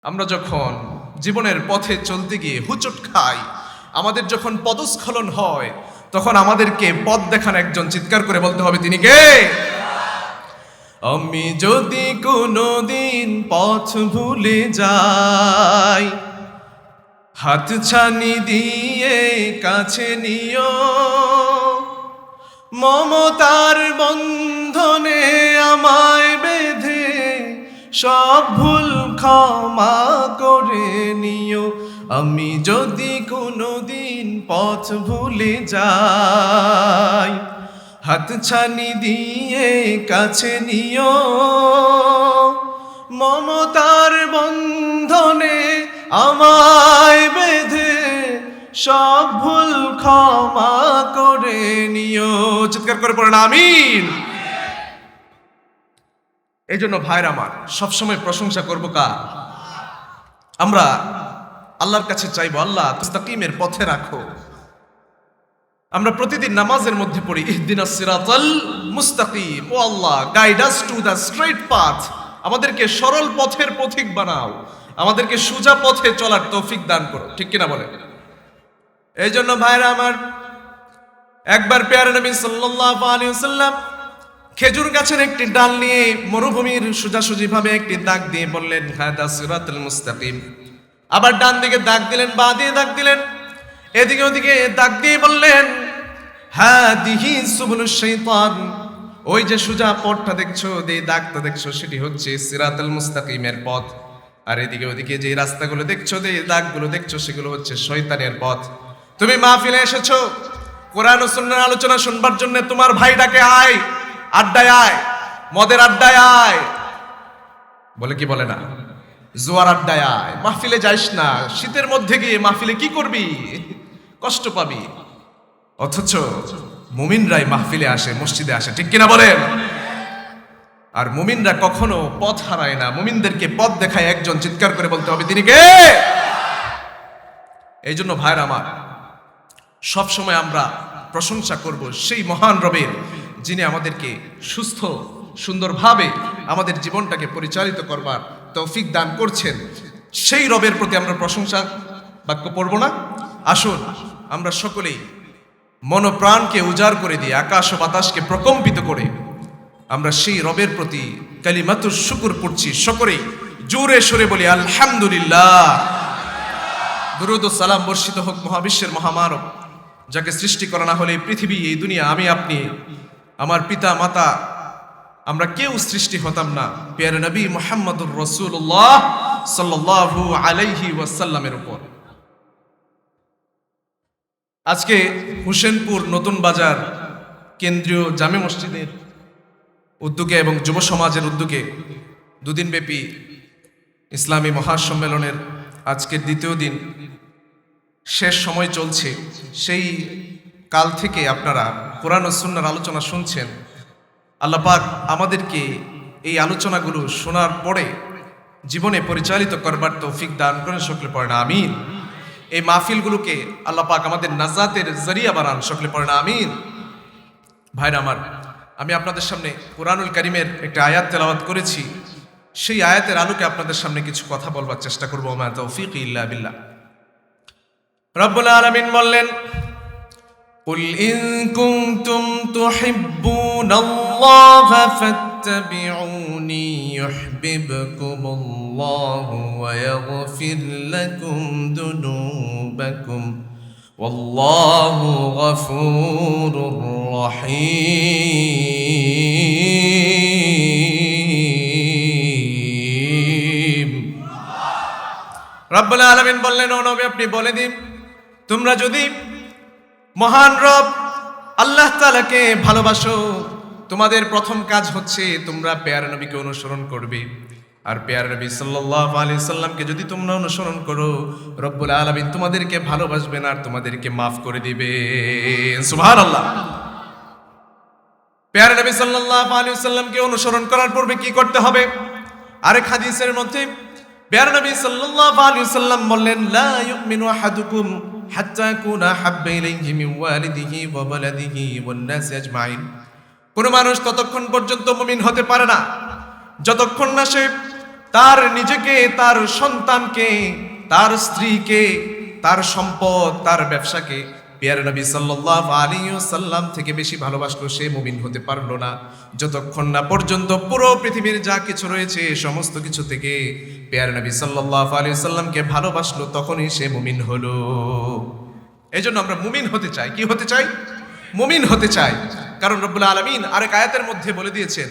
আমরা যখন জীবনের পথে চলতে গিয়ে হুচট খাই, আমাদের যখন পদস্খলন হয়, তখন আমাদেরকে পথ দেখান একজন চিৎকার করে বলতে হবে, তিনি কে? আমি যদি কোনোদিন পথ ভুলে যাই, হাত ছানি দিয়ে কাছে নিও, মমতার বন্ধনে আমায় বেঁধে সব ভুল ক্ষমা করে নিও। আমি যদি কোনোদিন পথ ভুলে যাই, হাত ছানি দিয়ে কাছে নিও, মমতার বন্ধনে আমায় বেঁধে সব ভুল ক্ষমা করে নিও। চিৎকার করে পড়েন আমিন। এই জন্য ভাইরা আমার, সবসময় প্রশংসা করবো কার? আমরা আল্লাহর কাছে চাইবো, আল্লাহ মুস্তাকিমের পথে রাখো। আমরা প্রতিদিন নামাজের মধ্যে পড়ি, ইহদিনাস সিরাতাল মুস্তাকিম, ও Allah guide us to the straight path, আমাদেরকে সরল পথের পথিক বানাও, আমাদেরকে সোজা পথে চলার তৌফিক দান করো। ঠিক কিনা বলে? এই জন্য ভাইরা আমার, একবার পেয়ারা নবী সাল্লাল্লাহু আলাইহি ওয়াসাল্লাম খেজুর গাছের একটি ডাল নিয়ে মরুভূমির সোজাসুজি ভাবে একটি দাগ দিয়ে বললেন, হাদা সিরাতুল মুস্তাকিম। আবার ডান দিকে দাগ দিলেন, বাঁ দিয়ে দাগ দিলেন, এদিকে ওদিকে দাগ দিয়ে বললেন, হাদিহি সুবুলুশ শাইতান। ওই যে সোজা পথটা দেখছো, যে দাগটা দেখছো, সেটি হচ্ছে সিরাতুল মুস্তাকিমের পথ। আর এদিকে ওদিকে যে রাস্তাগুলো দেখছো, যে দাগগুলো দেখছো, সেগুলো হচ্ছে শয়তানের পথ। তুমি মাহফিলে এসেছো কোরআন ও সুন্নাহর আলোচনা শুনবার জন্য, তোমার ভাইটাকে আয়, আড্ডায় আয়, মদের আড্ডায় আয়, বলে কি বলে না, জোয়ার আড্ডায় আয়, মাহফিলে যাইস না। শীতের মধ্যে গিয়ে মাহফিলে কি করবি? কষ্ট পাবি। অথচ মুমিনরাই মাহফিলে আসে, মসজিদে আসে। ঠিক কিনা বলেন? আর মুমিনরা কখনো পথ হারায় না, মুমিনদেরকে পথ দেখায় একজন, চিৎকার করে বলতে হবে, তিনি কে? এই জন্য ভাইরা আমার, সবসময় আমরা প্রশংসা করব সেই মহান রবের, যিনি আমাদেরকে সুস্থ সুন্দরভাবে আমাদের জীবনটাকে পরিচালিত করবার তৌফিক দান করছেন। সেই রবের প্রতি আমরা প্রশংসা বাক্য পড়ব না? আসুন আমরা সকলেই মনপ্রাণকে উজাড় করে দিয়ে, আকাশ ও বাতাসকে প্রকম্পিত করে আমরা সেই রবের প্রতি কালিমাতুশ শুকর পড়ছি। সকলেই জোরে সরে বলি আলহামদুলিল্লাহ। দুরূদ ও সালাম বর্ষিত হোক মহাবিশ্বের মহামানব, যাকে সৃষ্টি করা না হলে পৃথিবী, এই দুনিয়া, আমি আপনি, আমার পিতা মাতা, আমরা কেউ সৃষ্টি হতাম না প্যারে নবী মুহাম্মদুর রাসূলুল্লাহ সাল্লাল্লাহু আলাইহি ওয়াসাল্লামের উপর। আজকে হোসেনপুর নতুন বাজার কেন্দ্রীয় জামে মসজিদের উদ্যোগে এবং যুব সমাজের উদ্যোগে দুদিনব্যাপী ইসলামী মহাসম্মেলনের আজকের দ্বিতীয় দিন, শেষ সময় চলছে। সেই কাল থেকে আপনারা কোরআন ও সুন্নাহর আলোচনা শুনছেন। আল্লাহ পাক আমাদেরকে এই আলোচনাগুলো শোনার পরে জীবনে পরিচালিত করবার তৌফিক দান করেন। সকলে পড়েন আমিন। এই মাহফিলগুলোকে আল্লাহ পাক আমাদের নাজাতের জরিয়া বানান। সকলে পড়েন আমিন। ভাইরা আমার, আমি আপনাদের সামনে কোরআনুল কারীমের একটা আয়াত তেলাওয়াত করেছি। সেই আয়াতের আলোকে আপনাদের সামনে কিছু কথা বলবার চেষ্টা করবো। মা তৌফিক ইল্লা বিল্লাহ। রব্বুল আলামিন বললেন, কুল ইন কুনতুম তুহিব্বুনাল্লাহা ফাত্তাবিউনি ইউহিব্বুকুমুল্লাহু ওয়া ইয়াগফির লাকুম যুনুবাকুম ওয়াল্লাহু গফুরুর রহিম। রব্বুল আলামিন বললেন, ও নবী আপনি বলে দিন, তোমরা যদি মহান রব আল্লাহ তাআলাকে ভালোবাসো, তোমাদের প্রথম কাজ হচ্ছে তোমরা পেয়ারা নবীকে অনুসরণ করবে। আর পেয়ারা নবী সাল্লাল্লাহু আলাইহি সাল্লামকে যদি তোমরা অনুসরণ করো, রব্বুল আলামিন তোমাদেরকে ভালোবাসবেন আর তোমাদেরকে মাফ করে দিবেন। সুবহানাল্লাহ। পেয়ারা নবী সাল্লাল্লাহু আলাইহি সাল্লামকে অনুসরণ করার পূর্বে কি করতে হবে? আরেক হাদিসের মধ্যে পেয়ারা নবী সাল্লাল্লাহু আলাইহি সাল্লাম বললেন, লা ইউমিনু আহাদুকুম হাত্তা কুনা হাব্বা ইলাইহি মিন ওয়ালিদিহি ওয়া ওয়ালাদিহি ওয়ান নাসি আজমাইন। কোন মানুষ ততক্ষণ পর্যন্ত মুমিন হতে পারে না যতক্ষণ না সে তার নিজেকে, তার সন্তানকে, তার স্ত্রীকে, তার সম্পদ, তার ব্যবসাকে পেয়ারে নবী সাল্লাল্লাহু আলাইহি ওয়াসাল্লাম থেকে বেশি ভালোবাসলো, সে মুমিন হতে পারলো না। যতক্ষণ না পর্যন্ত পুরো পৃথিবীর যা কিছু রয়েছে সমস্ত কিছু থেকে পেয়ারে নবী সাল্লাল্লাহু আলাইহি ওয়াসাল্লামকে ভালোবাসলো, তখনই সে মুমিন হলো। এই জন্য আমরা মুমিন হতে চাই। কি হতে চাই? মুমিন হতে চাই। কারণ রব্বুল আলামিন আরেক আয়াতের মধ্যে বলে দিয়েছেন,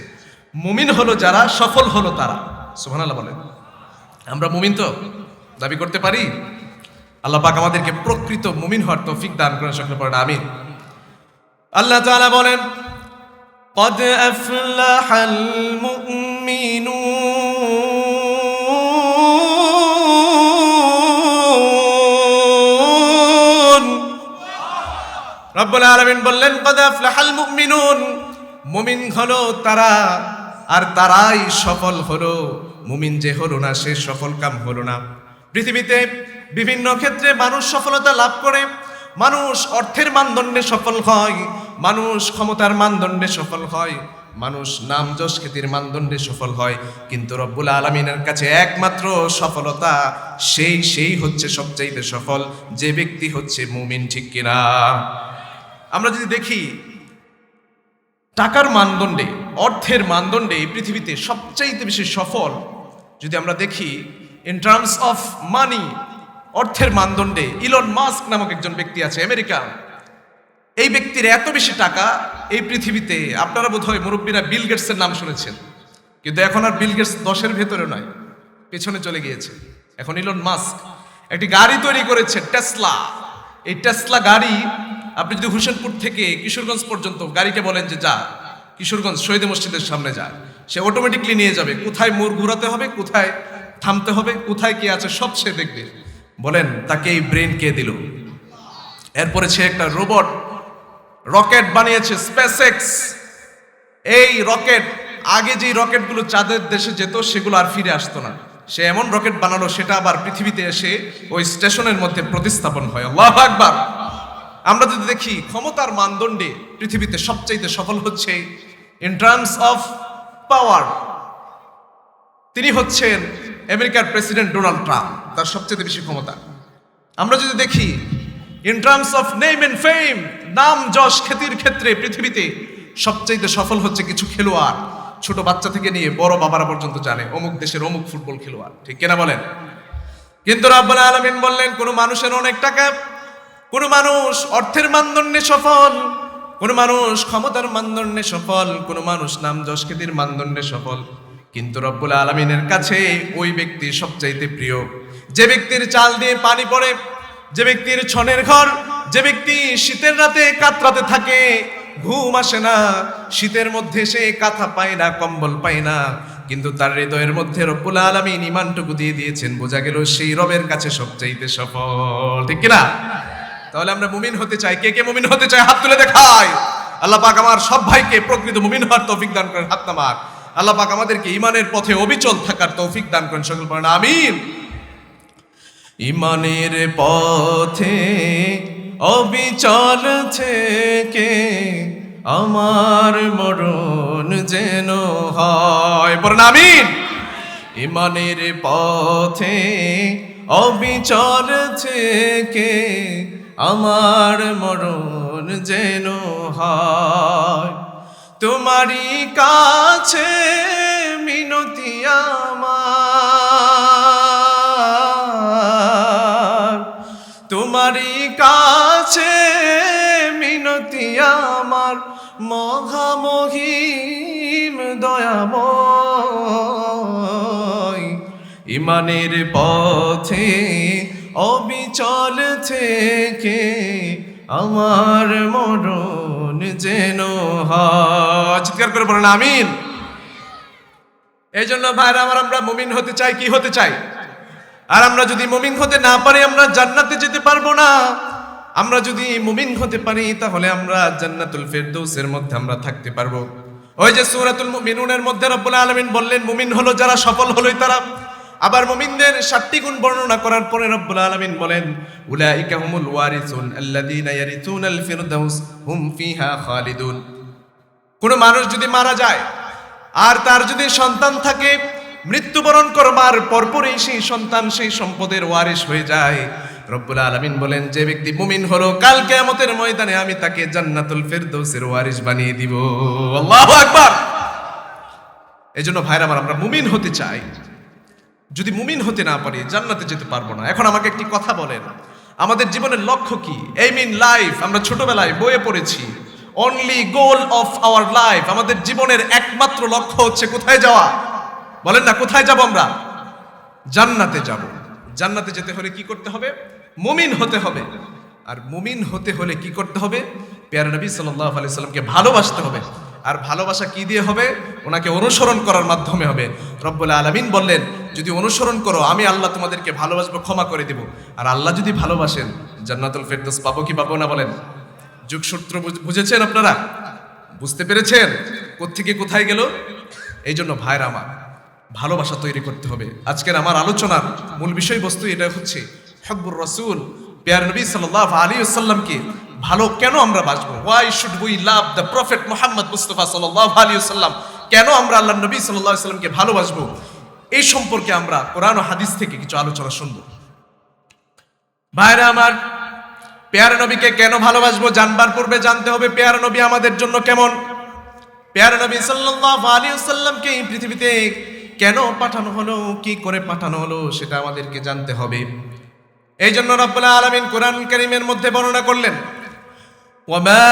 মুমিন হলো যারা, সফল হলো তারা। সুবহানাল্লাহ বলেন। আমরা মুমিন তো দাবি করতে পারি? আল্লাহ পাক আমাদেরকে প্রকৃত মুমিন হওয়ার তৌফিক দান করেন, সকলে পড়েন আমিন। আল্লাহ তাআলা বলেন, قد أفلح المؤمنون। রব্বুল আলামিন বললেন, قد أفلح المؤمنون, মুমিন হলো তারা, আর তারাই সফল হলো। মুমিন যে হলো না সে সফল কাম হলো না। পৃথিবীতে বিভিন্ন ক্ষেত্রে মানুষ সফলতা লাভ করে, মানুষ অর্থের মানদণ্ডে সফল হয়, মানুষ ক্ষমতার মানদণ্ডে সফল হয়, মানুষ নাম যশ খ্যাতির মানদণ্ডে সফল হয়, কিন্তু রব্বুল আলামিনের কাছে একমাত্র সফলতা সেই হচ্ছে সবচাইতে সফল, যে ব্যক্তি হচ্ছে মুমিন। ঠিক কিনা? আমরা যদি দেখি টাকার মানদণ্ডে, অর্থের মানদণ্ডে এই পৃথিবীতে সবচাইতে বেশি সফল যদি আমরা দেখি, ইন টার্মস অফ মানি, অর্থের মানদণ্ডে ইলন মাস্ক নামক একজন ব্যক্তি আছে, আমেরিকা। এই ব্যক্তির এত বেশি টাকা এই পৃথিবীতে, আপনারা বোধহয় মুরব্বীরা বিল গেটসের নাম শুনেছেন, কিন্তু এখন আর বিল গেটস 10-এর ভেতরে নয়, পেছনে চলে গিয়েছে। এখন ইলন মাস্ক একটি গাড়ি তৈরি করেছে, টেসলা। এই টেসলা গাড়ি, আপনি যদি হোসেনপুর থেকে কিশোরগঞ্জ পর্যন্ত গাড়িকে বলেন যে যা কিশোরগঞ্জ শহীদ মসজিদের সামনে যা, সে অটোমেটিকলি নিয়ে যাবে। কোথায় মোড় ঘুরাতে হবে, কোথায় থামতে হবে, কোথায় কি আছে সব সে দেখবে। বলেন তাকে এই ব্রেন কে দিল? এরপরে সে একটা রোবট রকেট বানিয়েছে, স্পেসএক্স। এই রকেট, আগে যে রকেটগুলো চাঁদের দেশে যেত সেগুলো আর ফিরে আসতো না, সে এমন রকেট বানালো সেটা আবার পৃথিবীতে এসে ওই স্টেশনের মধ্যে প্রতিস্থাপন হয়। আল্লাহু আকবার। আমরা যদি দেখি ক্ষমতার মানদণ্ডে পৃথিবীতে সবচাইতে সফল হচ্ছে ইন টার্মস অফ পাওয়ার, তিনি হচ্ছেন আমেরিকার প্রেসিডেন্ট ডোনাল্ড ট্রাম্প, তার সবচেয়ে বেশি ক্ষমতা। আমরা যদি দেখি in terms of name and fame, নাম যশ খ্যাতির ক্ষেত্রে পৃথিবীতে সবচাইতে সফল হচ্ছে কিছু খেলোয়াড়। ছোট বাচ্চা থেকে নিয়ে বড় বাবারা পর্যন্ত জানে অমুক দেশের অমুক ফুটবল খেলোয়াড়। ঠিক কিনা বলেন? কিন্তু রাব্বুল আলামিন বললেন, কোন মানুষের অনেক টাকা, কোন মানুষ অর্থের মানদণ্ডে সফল, কোন মানুষ ক্ষমতার মানদণ্ডে সফল, কোন মানুষ নাম যশ খ্যাতির মানদণ্ডে সফল, কিন্তু রব্বুল আলামিনের কাছে ওই ব্যক্তি সবচাইতে প্রিয়, যে ব্যক্তির চাল দিয়ে পানি পড়ে, যে ব্যক্তির ছনের ঘর, যে ব্যক্তি শীতের রাতে কাতরাতে থাকে, ঘুম আসে না, শীতের মধ্যে সে কাঁথা পায় না, কম্বল পায় না, কিন্তু তার হৃদয়ের মধ্যে রব্বুল আলামিন ঈমানটুকু দিয়ে দিয়েছেন, বোঝা গেল সেই রবের কাছে সবচাইতে সফল। ঠিক কিনা? তাহলে আমরা মুমিন হতে চাই। কে কে মুমিন হতে চাই? হাত তুলে দেখায়। আল্লাহ পাক আমার সব ভাইকে প্রকৃত মুমিন হওয়ার তৌফিক দান করেন। হাত নামাক। আল্লাহ পাক আমাদেরকে ঈমানের পথে অবিচল থাকার তৌফিক দান করেন। সকল পড়েন আমিন। ঈমানের পথে অবিচল থেকে আমার মরণ যেন হয়। পড়েন আমিন। ঈমানের পথে অবিচল থেকে আমার মরণ যেন হয়। তোমারই কাছে মিনতি আমার, তোমারই কাছে মিনতি আমার, মহামহিম দয়াময়। ঈমানের পথে অবিচল থেকে আমার মরণ যেন হয়। চিৎকার করে বলেন আমিন। এই জন্য ভাইরা আমার, আমরা মুমিন হতে চাই। কি হতে চাই? আর আমরা যদি মুমিন হতে না পারি আমরা জান্নাতে যেতে পারবো না। আমরা যদি মুমিন হতে পারি তাহলে আমরা জান্নাতুল ফেরদৌসের মধ্যে আমরা থাকতে পারবো। ওই যে সূরাতুল মুমিনুনের মধ্যে রব্বুল আলামিন বললেন, মুমিন হলো যারা, সফল হলোই তারা। আবার মুমিনদের 7টি গুণ বর্ণনা করার পরে রব্বুল আলামিন বলেন, উলাইকা হুমুল ওয়ারিসুন আল্লাযীনা ইয়ারিসুনাল ফিরদাউস হুম ফিহা খালিদুন। কোন মানুষ যদি মারা যায় আর তার যদি সন্তান থাকে, মৃত্যুবরণ করবার পরপরই সেই সন্তান সেই সম্পদের ওয়ারিশ হয়ে যায়। রব্বুল আলামিন বলেন, যে ব্যক্তি মুমিন হলো, কাল কিয়ামতের ময়দানে আমি তাকে জান্নাতুল ফেরদৌসের ওয়ারিশ বানিয়ে দিব। আল্লাহু আকবার। এজন্য ভাইরা আমার, আমরা মুমিন হতে চাই। যদি মুমিন হতে না পারি জান্নাতে যেতে পারবো না। এখন আমাকে একটি কথা বলেন, আমাদের জীবনের লক্ষ্য কি? এইম ইন লাইফ, আমরা ছোটবেলায় বইয়ে পড়েছি, only goal of our life, আমাদের জীবনের একমাত্র লক্ষ্য হচ্ছে কোথায় যাওয়া? বলেন না, কোথায় যাব আমরা? জান্নাতে যাব। জান্নাতে যেতে হলে কি করতে হবে? মুমিন হতে হবে। আর মুমিন হতে হলে কি করতে হবে? প্যারা নবী সাল্লাল্লাহু আলাইহি সাল্লামকে ভালোবাসতে হবে। আর ভালোবাসা কি দিয়ে হবে? ওনাকে অনুসরণ করার মাধ্যমে হবে। রব্বুল আলামিন বললেন, যদি অনুসরণ করো আমি আল্লাহ তোমাদেরকে ভালোবাসবো, ক্ষমা করে দেব। আর আল্লাহ যদি ভালোবাসেন জান্নাতুল ফেরদৌস পাবো কি পাবো না? বলেন। যুগসূত্র বুঝেছেন আপনারা? বুঝতে পেরেছেন কোত্থেকে কোথায় গেল? এই জন্য ভাইরা আমার, ভালোবাসা তৈরি করতে হবে। আজকের আমার আলোচনার মূল বিষয়বস্তু এটা হচ্ছে হব্বুর রাসূল, প্যারা নবী সাল্লাল্লাহু আলাইহি ওয়াসাল্লামকে ভালো কেন আমরা বাসবো? Why should we love the prophet Muhammad Mustafa সাল্লাল্লাহু আলাইহি ওয়াসাল্লাম? কেন আমরা আল্লাহর নবী সাল্লাল্লাহু আলাইহি ওয়াসাল্লামকে ভালোবাসবো? এই সম্পর্কে আমরা কোরআন ও হাদিস থেকে কিছু আলোচনা শুনব। ভাইরা আমার, প্যারা নবীকে কেন ভালোবাসবো জানবার পূর্বে জানতে হবে প্যারা নবী আমাদের জন্য কেমন। প্যারা নবী সাল্লাল্লাহু আলাইহি ওয়াসাল্লামকে এই পৃথিবীতে কেন পাঠানো হলো, কি করে পাঠানো হলো, সেটা আমাদেরকে জানতে হবে। এই জন্য রব্বুল আলামিন কোরআন কারীমের মধ্যে বর্ণনা করলেন, ওয়ামা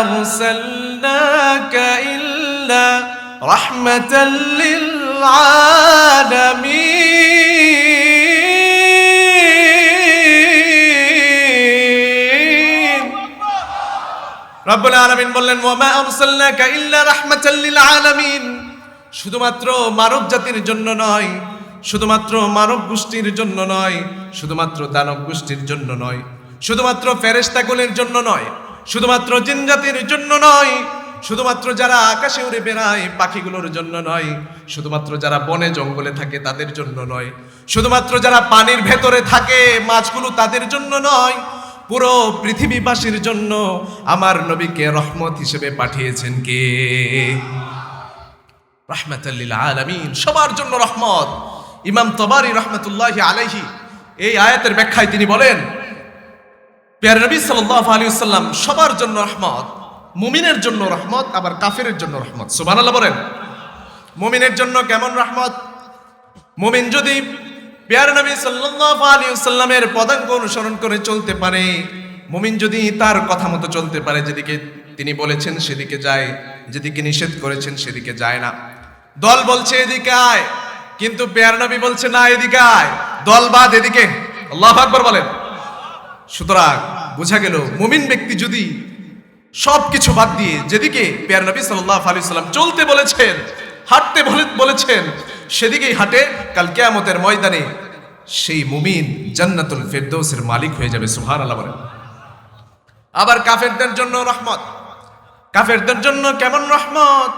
আরসালনাকা ইল্লা রাহমাতাল লিল আলামিন। রব্বুল আলামিন বললেন, ওয়ামা আরসালনাকা ইল্লা রাহমাতাল লিল আলামিন, শুধুমাত্র মানব জাতির জন্য নয়, শুধুমাত্র মানব গোষ্ঠীর জন্য নয়, শুধুমাত্র দানব গোষ্ঠীর জন্য নয়, শুধুমাত্র ফেরেশতাকুলের জন্য নয়, শুধুমাত্র জিন জাতির জন্য নয়, শুধুমাত্র যারা আকাশে উড়ে বেড়ায় পাখিগুলোর জন্য নয়, শুধুমাত্র যারা বনে জঙ্গলে থাকে তাদের জন্য নয়, শুধুমাত্র যারা পানির ভেতরে থাকে মাছগুলো তাদের জন্য নয়, পুরো পৃথিবীবাসীর জন্য আমার নবীকে রহমত হিসেবে পাঠিয়েছেন কে? রাহমাতাল লিল আলামিন, সবার জন্য রহমত। ইমাম তাবারি রাহমাতুল্লাহি আলাইহি এই আয়াতের ব্যাখ্যায় তিনি বলেন, প্যারা নবী সাল্লাল্লাহু আলাইহি ওয়াসাল্লাম সবার জন্য রহমত, মুমিনের জন্য রহমত, আবার কাফেরের জন্য রহমত। সুবহানাল্লাহ বলেন। মুমিনের জন্য কেমন রহমত? মুমিন যদি প্যারা নবী সাল্লাল্লাহু আলাইহি ওয়াসাল্লামের পদাঙ্ক অনুসরণ করে চলতে পারে, মুমিন যদি তার কথা মতো চলতে পারে, যেদিকে তিনি বলেছেন সেদিকে যায়, যেদিকে নিষেধ করেছেন সেদিকে যায় না। দল বলছে এদিকে আয়, কিন্তু প্যারা নবী বলছে না এদিকে আয়, দল বাদ এদিকে। আল্লাহু আকবার বলেন। সুতরাং বোঝা গেল, মুমিন ব্যক্তি যদি সবকিছু বাদ দিয়ে যেদিকে প্যারা নবী সাল্লাল্লাহু আলাইহি ওয়াসাল্লাম চলতে বলেছেন, হাঁটতে বলেছেন, সেদিকেই হাঁটে, কাল কিয়ামতের ময়দানে সেই মুমিন জান্নাতুল ফেরদৌসের মালিক হয়ে যাবে। সুবহানাল্লাহ বলেন। আবার কাফেরদের জন্য রহমত। কাফেরদের জন্য কেমন রহমত?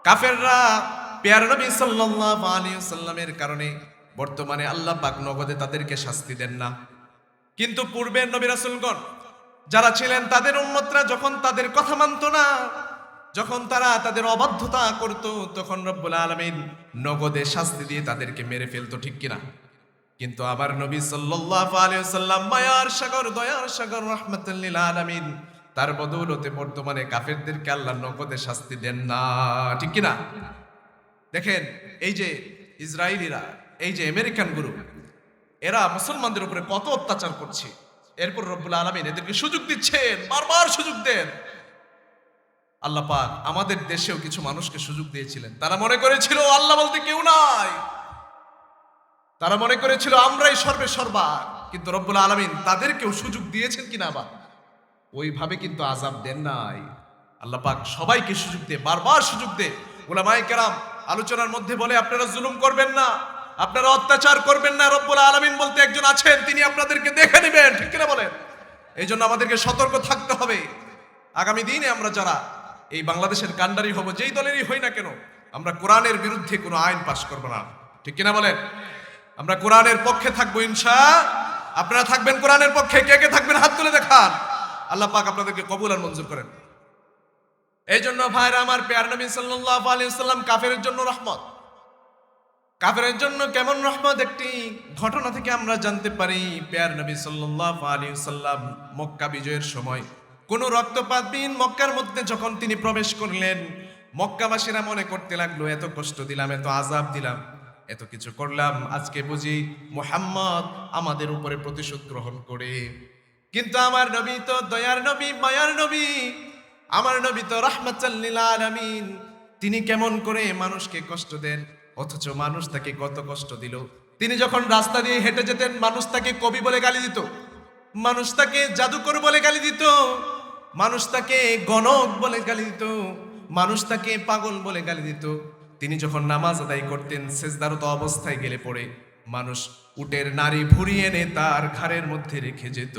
কাফেররা প্যারা নবী সাল্লাল্লাহু আলাইহি ওয়াসাল্লামের কারণে বর্তমানে আল্লাহ পাক নগদে তাদেরকে শাস্তি দেন না, কিন্তু পূর্বের নবী রাসূলগণ যারা ছিলেন তাদের উম্মতরা যখন তাদের কথা মানত না, যখন তারা তাদের অবাধ্যতা করত, তখন রব্বুল আলামিন নগদে শাস্তি দিয়ে তাদেরকে মেরে ফেলতো, ঠিক কিনা? কিন্তু আবার নবী সাল্লাল্লাহু আলাইহি ওয়াসাল্লাম মায়ার সাগর, দয়ার সাগর, রাহমাতুল লিল আলামিন, তার বদৌলতে বর্তমানে কাফেরদেরকে আল্লাহ নগদে শাস্তি দেন না, ঠিক কিনা? দেখেন, এই যে ইসরায়েলিরা, এই যে আমেরিকান গ্রুপ, এরা মুসলমানদের উপরে কত অত্যাচার করছে, এরপর রব্বুল আলামিন এদেরকে সুযোগ দিচ্ছেন, বারবার সুযোগ দেন। আল্লাহ পাক আমাদের দেশেও কিছু মানুষকে সুযোগ দিয়েছিলেন। তারা মনে করেছিল আল্লাহ বলতে কেউ নাই, তারা মনে করেছিল আমরাই সর্বে সর্বা, কিন্তু রব্বুল আলামিন তাদেরকেও সুযোগ দিয়েছেন কিনা আবার ওইভাবে কিন্তু আযাব দেন নাই। আল্লাহ পাক সবাইকে সুযোগ দিয়ে, বারবার সুযোগ দেয়। উলামায়ে কেরাম আলোচনার মধ্যে বলে, আপনারা জুলুম করবেন না, আপনারা অত্যাচার করবেন না, রব্বুল আলামিন বলতে একজন আছেন, তিনি আপনাদেরকে দেখে নেবেন, ঠিক কিনা বলেন? এই জন্য আমাদেরকে সতর্ক থাকতে হবে। আগামী দিনে আমরা যারা এই বাংলাদেশের কান্ডারি হব, যেই দলেরই হই না কেন, আমরা কোরআনের বিরুদ্ধে কোনো আইন পাশ করব না, ঠিক কিনা বলেন? আমরা কোরআনের পক্ষে থাকবো ইনশাআল্লাহ। আপনারা থাকবেন কোরআনের পক্ষে? কে কে থাকবেন হাত তুলে দেখান। আল্লাহ পাক আপনাদেরকে কবুল আর মঞ্জুর করেন। এই জন্য ভাইরা আমার, প্যারা নবী সাল্লাল্লাহু আলাইহি ওয়াসাল্লাম কাফেরের জন্য রহমত, কাফেরের জন্য কেমন রহমত একটি ঘটনা থেকে আমরা জানতে পারি। প্যার নবী সাল্লাল্লাহু আলাইহি ওয়াসাল্লাম মক্কা বিজয়ের সময় কোনো রক্তপাতবিহীন মক্কার মধ্যে যখন তিনি প্রবেশ করলেন, মক্কাবাসীরা মনে করতে লাগলো এত কষ্ট দিলাম, এত আযাব দিলাম, এত কিছু করলাম, আজকে বুঝি মুহাম্মদ আমাদের উপরে প্রতিশোধ গ্রহণ করে। কিন্তু আমার নবী তো দয়ার নবী, মায়ার নবী, আমার নবী তো রাহমাতাল লিল আলামিন। তিনি কেমন করে মানুষকে কষ্ট দেন, অথচ মানুষ তাকে কত কষ্ট দিল। তিনি যখন রাস্তা দিয়ে হেঁটে যেতেন, মানুষ তাকে কবি বলে গালি দিত, মানুষ তাকে জাদুকর বলে গালি দিত, মানুষ তাকে গণক বলে গালি দিত, মানুষ তাকে পাগল বলে গালি দিত। তিনি যখন নামাজ আদায় করতেন, সেজদারত অবস্থায় গেলে পড়ে মানুষ উটের নাড়ি ভুরিয়ে এনে তার ঘাড়ের মধ্যে রেখে যেত।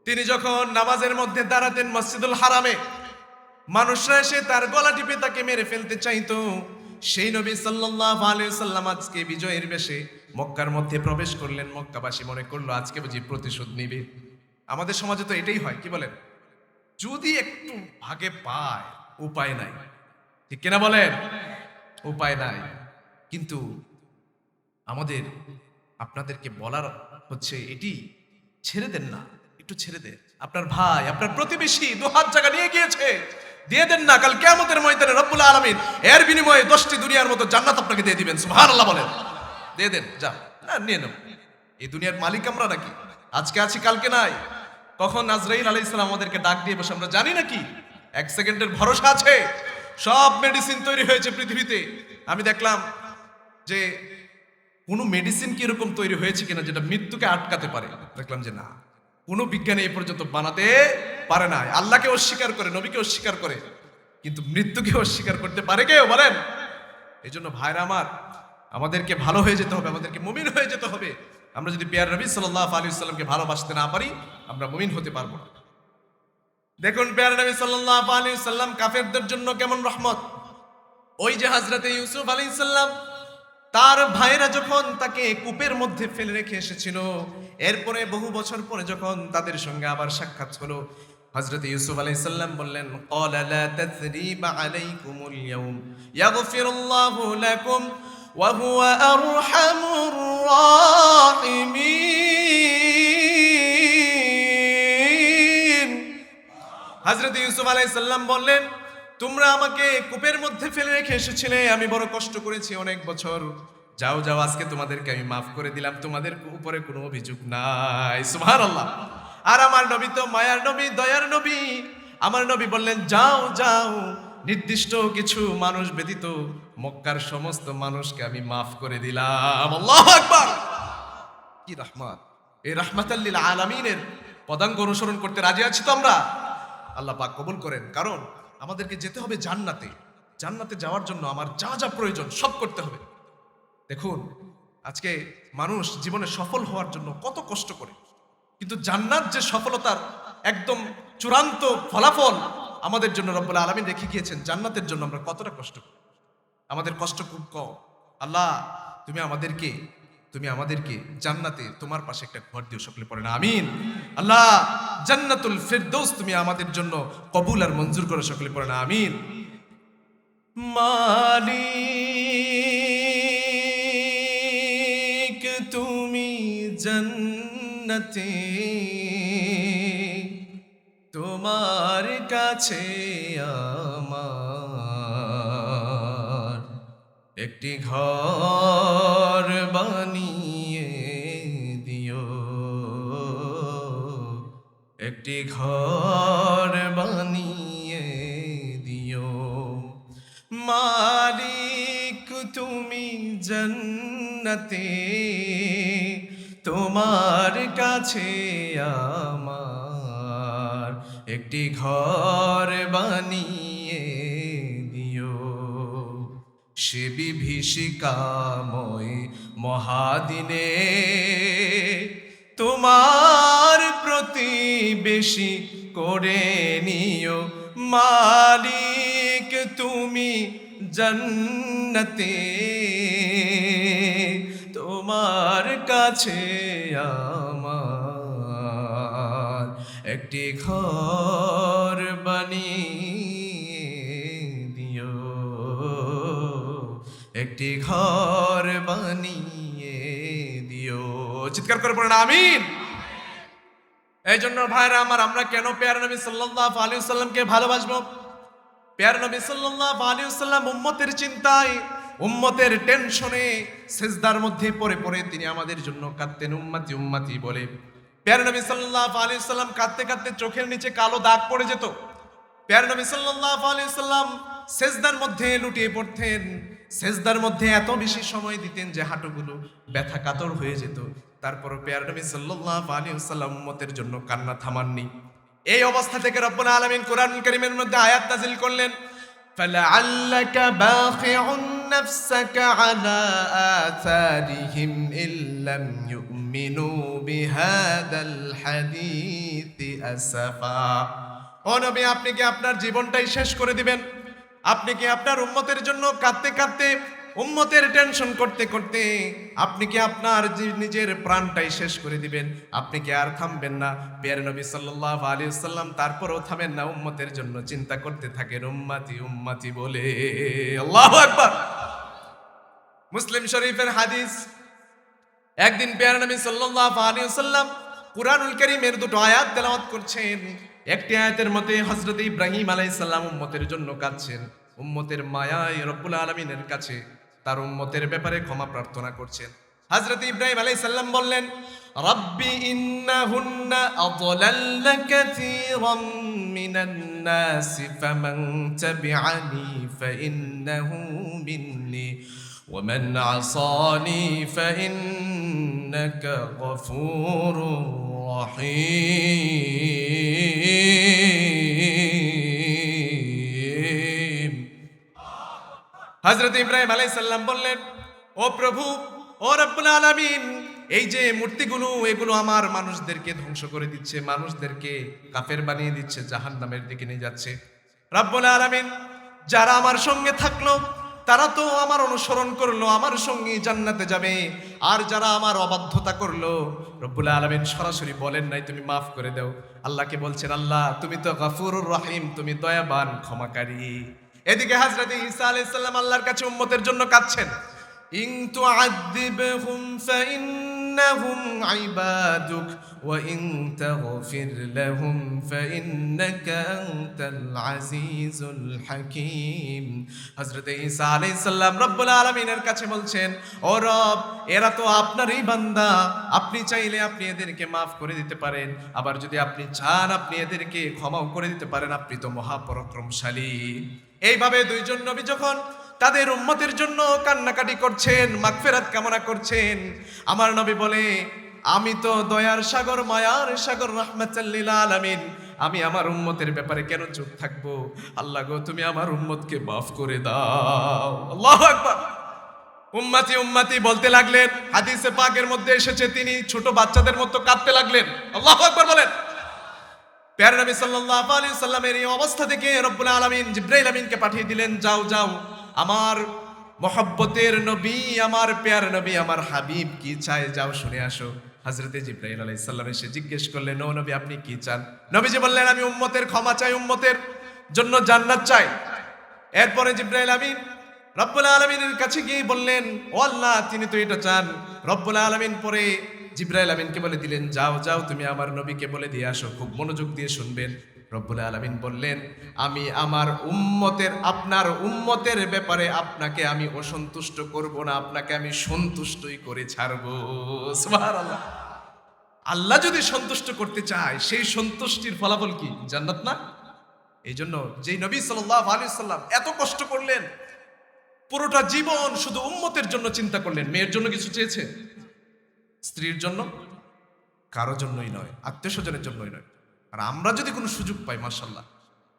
তিনি যখন নামাজের মধ্যে দাঁড়াতেন মসজিদুল হারামে, মানুষরা এসে তার গলা টিপে তাকে মেরে ফেলতে চাইতো। সেই নবী সাল্লাল্লাহু আলাইহি সাল্লাম আজকে বিজয়ের বেশে মক্কার মধ্যে প্রবেশ করলেন। মক্কাবাসী মনে করলো আজকে বুঝি প্রতিশোধ নিবে। আমাদের সমাজে তো এটাই হয়, কি বলেন? যদি একটু ভাগে পায়, উপায় নাই, ঠিক কিনা বলেন? উপায় নাই। কিন্তু আমাদের আপনাদেরকে বলার হচ্ছে এটি, ছেড়ে দেন না, একটু ছেড়ে দেন। আপনার ভাই, আপনার প্রতিবেশী দুহাত জায়গা নিয়ে গিয়েছে, দিয়ে দেন না। কাল কিয়ামতের ময়দানে রব্বুল আলামিন এর বিনিময়ে 10টি দুনিয়ার মতো জান্নাত আপনাকে দিয়ে দিবেন। সুবহানাল্লাহ বলেন। দিয়ে দেন, যা না নিয়ে নাও। এই দুনিয়ার মালিক আমরা নাকি? আজকে আছি কালকে নাই। কখন আজরাইল আলাইহিস সালাম আমাদেরকে ডাক দিয়ে বসে আমরা জানি নাকি? 1 সেকেন্ডের ভরসা আছে। সব মেডিসিন তৈরি হয়েছে পৃথিবীতে। আমি দেখলাম যে কোনো মেডিসিন কি এরকম তৈরি হয়েছে কিনা যেটা মৃত্যুকে আটকাতে পারে। দেখলাম যে না, কোনো বিজ্ঞানী এই পর্যন্ত বানাতে পারে না। আল্লাহকে অস্বীকার করে, নবীকে অস্বীকার করে, কিন্তু মৃত্যুকে অস্বীকার করতে পারে কেউ বলেন? এই জন্য ভাইরা আমার, আমাদেরকে ভালো হয়ে যেতে হবে, আমাদেরকে মুমিন হয়ে যেতে হবে। আমরা যদি প্যার নবী সাল্লাল্লাহু আলাইহি ওয়াসাল্লামকে ভালোবাসতে না পারি, আমরা মুমিন হতে পারবো না। দেখুন প্যার নবী সাল্লাল্লাহু আলাইহি ওয়াসাল্লাম কাফেরদের জন্য কেমন রহমত। ওই যে হযরতে ইউসুফ আলাইহিস সালাম, তার ভাইরা যখন তাকে কূপের মধ্যে ফেলে রেখে এসেছিল, এরপরে বহু বছর পরে যখন তাদের সঙ্গে আবার সাক্ষাৎ হলো, হযরত ইউসুফ আলাইহিস সালাম বললেন, ক্বালা লা তাসরিবা আলাইকুমুল ইয়াউম ইয়াগফিরুল্লাহু লাকুম ওয়া হুয়া আরহামুর রাহিমিন। হযরত ইউসুফ আলাইহিস সালাম বললেন, তোমরা আমাকে কূপের মধ্যে ফেলে রেখে এসেছিলে, আমি বড় কষ্ট করেছি অনেক বছর, যাও যাও, আজকে তোমাদেরকে আমি মাফ করে দিলাম, তোমাদের উপরে কোনো অভিযোগ নাই। সুবহানাল্লাহ। আর আমার নবী তো মায়ার নবী, দয়ার নবী। আমার নবী বললেন, যাও যাও, নির্দিষ্ট কিছু মানুষ ব্যতীত মক্কার সমস্ত মানুষকে আমি মাফ করে দিলাম। আল্লাহু আকবার। কি রহমত! এই রাহমাতাল লিল আলামিনের পদাঙ্ক অনুসরণ করতে রাজি আছি তো আমরা? আল্লাহ পাক কবুল করেন। কারণ আমাদেরকে যেতে হবে জান্নাতে। জান্নাতে যাওয়ার জন্য আমার যা যা প্রয়োজন সব করতে হবে। দেখুন, আজকে মানুষ জীবনে সফল হওয়ার জন্য কত কষ্ট করে, কিন্তু জান্নাত যে সফলতার একদম চূড়ান্ত ফলাফল আমাদের জন্য রব্বুল আলামিন রেখে গিয়েছেন, জান্নাতের জন্য আমরা কতটা কষ্ট করি। আমাদের কষ্ট খুব কম। আল্লাহ, তুমি আমাদেরকে জান্নাতে তোমার পাশে একটা ঘর দিও। সকলে পড়েন আমিন। আল্লাহ, জান্নাতুল ফিরদৌস তুমি আমাদের জন্য কবুল আর মঞ্জুর করো। সকলে পড়েন আমিন। মালিক তুমি জান্নাতে, তোমার কাছে আমার একটি ঘর বানিয়ে দিও, একটি ঘর বানিয়ে দিও। মালিক তুমি জান্নাতে, তোমার কাছে আমার একটি ঘর বানিয়ে দিও। সে বিভীষিকাময় মহাদিনে তোমার প্রতিবেশী করে নিও। মালিক তুমি জান্নাতে, তোমার কাছে আমার একটি ঘর বানিয়ে দিও, একটি ঘর বানিয়ে দিও। চিৎকার করে পড়েন আমিন। এই জন্য ভাইরা আমার, আমরা কেন পেয়ার নবী সাল্লাল্লাহু আলাইহি ওয়াসাল্লামকে ভালোবাসবো? পেয়ার নবী সাল্লাল্লাহু আলাইহি ওয়াসাল্লাম উম্মতের চিন্তায়, উম্মতের টেনশনে সিজদার মধ্যে পড়ে পড়ে তিনি আমাদের জন্য কাঁদতেন, উম্মতি উম্মতি বলে। পেয়ার নবী সাল্লাল্লাহু আলাইহি ওয়াসাল্লাম কাঁদতে কাঁদতে চোখের নিচে কালো দাগ পড়ে যেত। পেয়ার নবী সাল্লাল্লাহু আলাইহি ওয়াসাল্লাম সিজদার মধ্যে লুটিয়ে পড়তেন, সিজদার মধ্যে এত বেশি সময় দিতেন যে হাঁটুগুলো ব্যথা কাতর হয়ে যেত। তারপর পেয়ার নবী সাল্লাল্লাহু আলাইহি ওয়াসাল্লাম উম্মতের জন্য কান্না থামাননি। এই অবস্থা থেকে রব্বুল আলামিন কোরআনুল কারীমের মধ্যে আয়াত নাযিল করলেন, ফালাআল্লাকা বাখিউন নাফসাকা আলা আথারিহিম ইল্লাম ইউমিনু বিহাদাল হাদীসি আসাফা। ও নবী, আপনি কি আপনার জীবনটাই শেষ করে দিবেন? আপনি কি আপনার উম্মতের জন্য কাঁদতে কাঁদতে, উম্মতের টেনশন করতে করতে আপনি কি আপনার নিজের প্রাণটাই শেষ করে দিবেন? আপনি কি আর থামবেন না? প্রিয় নবী সাল্লাল্লাহু আলাইহি ওয়াসাল্লাম তারপরও থামেন না, উম্মতের জন্য চিন্তা করতে থাকেন, উম্মতি উম্মতি বলে। আল্লাহু আকবার। মুসলিম শরীফের হাদিস, একদিন প্রিয় নবী সাল্লাল্লাহু আলাইহি ওয়াসাল্লাম কুরআনুল কারীমের দুটো আয়াত তেলাওয়াত করছেন। একটি আয়াতের মধ্যে হযরত ইব্রাহিম আলাইহিস সালাম উম্মতের জন্য কাঁদছেন, উম্মতের মায়ায় রব্বুল আলামিনের কাছে তার উম্মতের ব্যাপারে ক্ষমা প্রার্থনা করছেন। হযরত ইব্রাহিম আলাইহিস সালাম বললেন, রাব্বি ইন্নাহুন্না আদলাল্না কাসীরাম মিনান নাস ফামান তাবিআনি ফাইন্নাহু মিন্নি ওয়া মান আসানি ফাইন্নাকা গফুরুর রহিম। হযরত ইব্রাহিম আলাইহিস সালাম বললেন, ও প্রভু, ও রব্বুল আলামিন, এই যে মূর্তিগুলো, এগুলো আমার মানুষদেরকে ধ্বংস করে দিচ্ছে, মানুষদেরকে কাফের বানিয়ে দিচ্ছে, জাহান্নামের দিকে নিয়ে যাচ্ছে। রব্বুল আলামিন, যারা আমার সঙ্গে থাকলো তারা তো আমার অনুসরণ করলো, আমার সঙ্গে জান্নাতে যাবে, আর যারা আমার অবাধ্যতা করলো, রব্বুল আলামিন সরাসরি বলেন নাই তুমি মাফ করে দাও। আল্লাহকে বলছেন, আল্লাহ তুমি তো গফুরুর রহিম, তুমি দয়াবান ক্ষমাকারী। এদিকে হযরত ঈসা আলাইহিস সালাম আল্লাহর কাছে উম্মতের জন্য কাঁদছেন, ইন তুআযিবহুম ফাইন্নাহুম ইবাদুক ওয়া ইন তাগফির লাহুম ফাইন্নাকা আনতাল আজিজুল হাকীম। হযরত ঈসা আলাইহিস সালাম রব্বুল আলামিনের কাছে বলছেন, ও রব, এরা তো আপনারই বান্দা, আপনি চাইলে আপনি এদেরকে মাফ করে দিতে পারেন, আবার যদি আপনি চান আপনি এদেরকে ক্ষমাও করে দিতে পারেন, আপনি তো মহাপরাক্রমশালী। এইভাবে দুইজন নবী যখন তাদের উম্মতের জন্য কান্নাকাটি করছেন, মাগফিরাত কামনা করছেন, আমার নবী বলে, আমি তো দয়ার সাগর, মায়ার সাগর, রাহমাতাল লিল আলামিন, আমি আমার উম্মতের ব্যাপারে কেন চুপ থাকবো? আল্লাহ গো, তুমি আমার উম্মতকে মাফ করে দাও। আল্লাহু আকবার। উম্মতি উম্মতি বলতে লাগলেন। হাদিসে পাকের মধ্যে এসেছে তিনি ছোট বাচ্চাদের মতো কাঁদতে লাগলেন। আল্লাহু আকবার বলেন। প্যারা নবী সাল্লাল্লাহু আলাইহি ওয়াসাল্লামের এই অবস্থা থেকে রব্বুল আলামিন জিবরাইল আমিনকে পাঠিয়ে দিলেন, যাও যাও, আমার মহব্বতের নবী, আমার প্যার নবী, আমার হাবিব কি চায়, যাও শুনে আসো। হযরতে জিবরাইল আলাইহিস সালাম এসে জিজ্ঞেস করলেন, ও নবী আপনি কি চান? নবীজি বললেন, আমি উম্মতের ক্ষমা চাই, উম্মতের জন্য জান্নাত চাই। এরপরে জিবরাইল আমিন রব্বুল আলামিনের কাছে গিয়ে বললেন, ও আল্লাহ, তিনি তো এটা চান। রব্বুল আলামিন পরে জিবরাইল আমিনকে বলে দিলেন, যাও যাও, তুমি আমার নবীকে বলে দিয়ে আসো, খুব মনোযোগ দিয়ে শুনবেন। রব্বুল আলামিন বললেন, আমি আমার উম্মতের, আপনার উম্মতের ব্যাপারে আপনাকে আমি অসন্তুষ্ট করব না, আপনাকে আমি সন্তুষ্টই করে ছাড়বো। সুবহানাল্লাহ। আল্লাহ যদি সন্তুষ্ট করতে চায়, সেই সন্তুষ্টির ফলাফল কি? জান্নাত না? এই জন্য যেই নবী সাল্লাল্লাহু আলাইহি সাল্লাম এত কষ্ট করলেন, পুরোটা জীবন শুধু উম্মতের জন্য চিন্তা করলেন। মেয়ের জন্য কিছু চেয়েছে? স্ত্রীর জন্য? কারো জন্যই নয়, আত্মীয় স্বজনের জন্যই নয়। আর আমরা যদি কোনো সুযোগ পাই, মাশাআল্লাহ,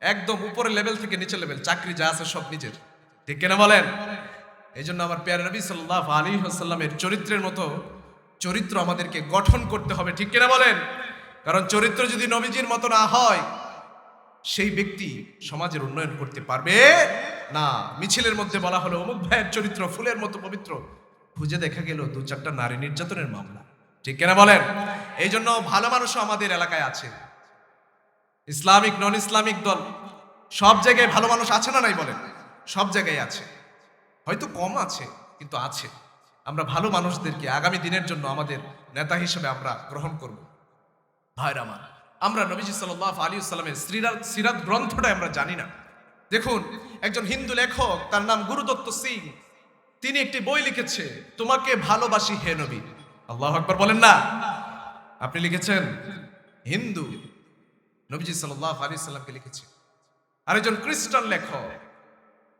একদম উপরের লেভেল থেকে নিচে লেভেল, চাকরি যা আছে সব নিজের, ঠিক কিনা বলেন? এই জন্য আমার প্রিয় নবী সাল্লাল্লাহু আলাইহি ওয়াসাল্লামের চরিত্রের মতো চরিত্র আমাদেরকে গঠন করতে হবে, ঠিক কিনা বলেন? কারণ চরিত্র যদি নবীজির মতো না হয়, সেই ব্যক্তি সমাজের উন্নয়ন করতে পারবে না। মিছিলের মধ্যে বলা হলো অমুক ভাইয়ের চরিত্র ফুলের মতো পবিত্র, খুঁজে দেখা গেল 2-4টা নারী নির্যাতনের মামলা, ঠিক কিনা বলেন? এই জন্য ভালো মানুষও আমাদের এলাকায় আছে, ইসলামিক নন ইসলামিক দল সব জায়গায় ভালো মানুষ আছে না নাই বলেন? সব জায়গায় আছে। হয়তো কম আছে, কিন্তু আছে। আমরা ভালো মানুষদেরকে আগামী দিনের জন্য আমাদের নেতা হিসেবে আমরা গ্রহণ করব। ভাইরা আমার, আমরা নবীজি সাল্লাল্লাহু আলাইহি ওয়াসাল্লামের সিরাত গ্রন্থটা আমরা জানি না। দেখুন, একজন হিন্দু লেখক, তার নাম গুরুদত্ত সিং, তিনি একটি বই লিখেছে, তোমাকে ভালোবাসি হে নবী। আল্লাহু আকবার বলেন না? আপনি লিখেছেন? হিন্দু নবীজি সাল্লাল্লাহু আলাইহি ওয়াসাল্লামকে লিখেছে। আরেকজন খ্রিস্টান লেখক,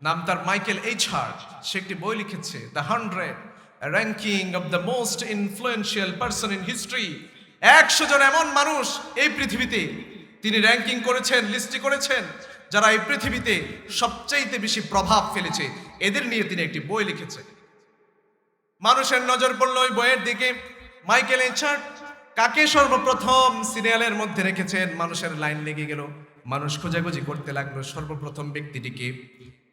নাম তার মাইকেল এইচ হার্ট, সে একটি বই লিখেছে, the 100 ranking of the most influential person in history. 100 জন এমন মানুষ এই পৃথিবীতে তিনি র্যাঙ্কিং করেছেন, লিস্টি করেছেন, যারা এই পৃথিবীতে সবচাইতে বেশি প্রভাব ফেলেছে। এদের নিয়ে তিনি একটি বই লিখেছেন। মানুষের নজর পড়ল ওই বইয়ের দিকে। মাইকেল এইচ হার্ট কাকে সর্বপ্রথম সিরিয়ালের মধ্যে রেখেছেন, মানুষের লাইন লেগে গেল। মানুষ খোঁজাখুঁজি করতে লাগলো সর্বপ্রথম ব্যক্তিটিকে।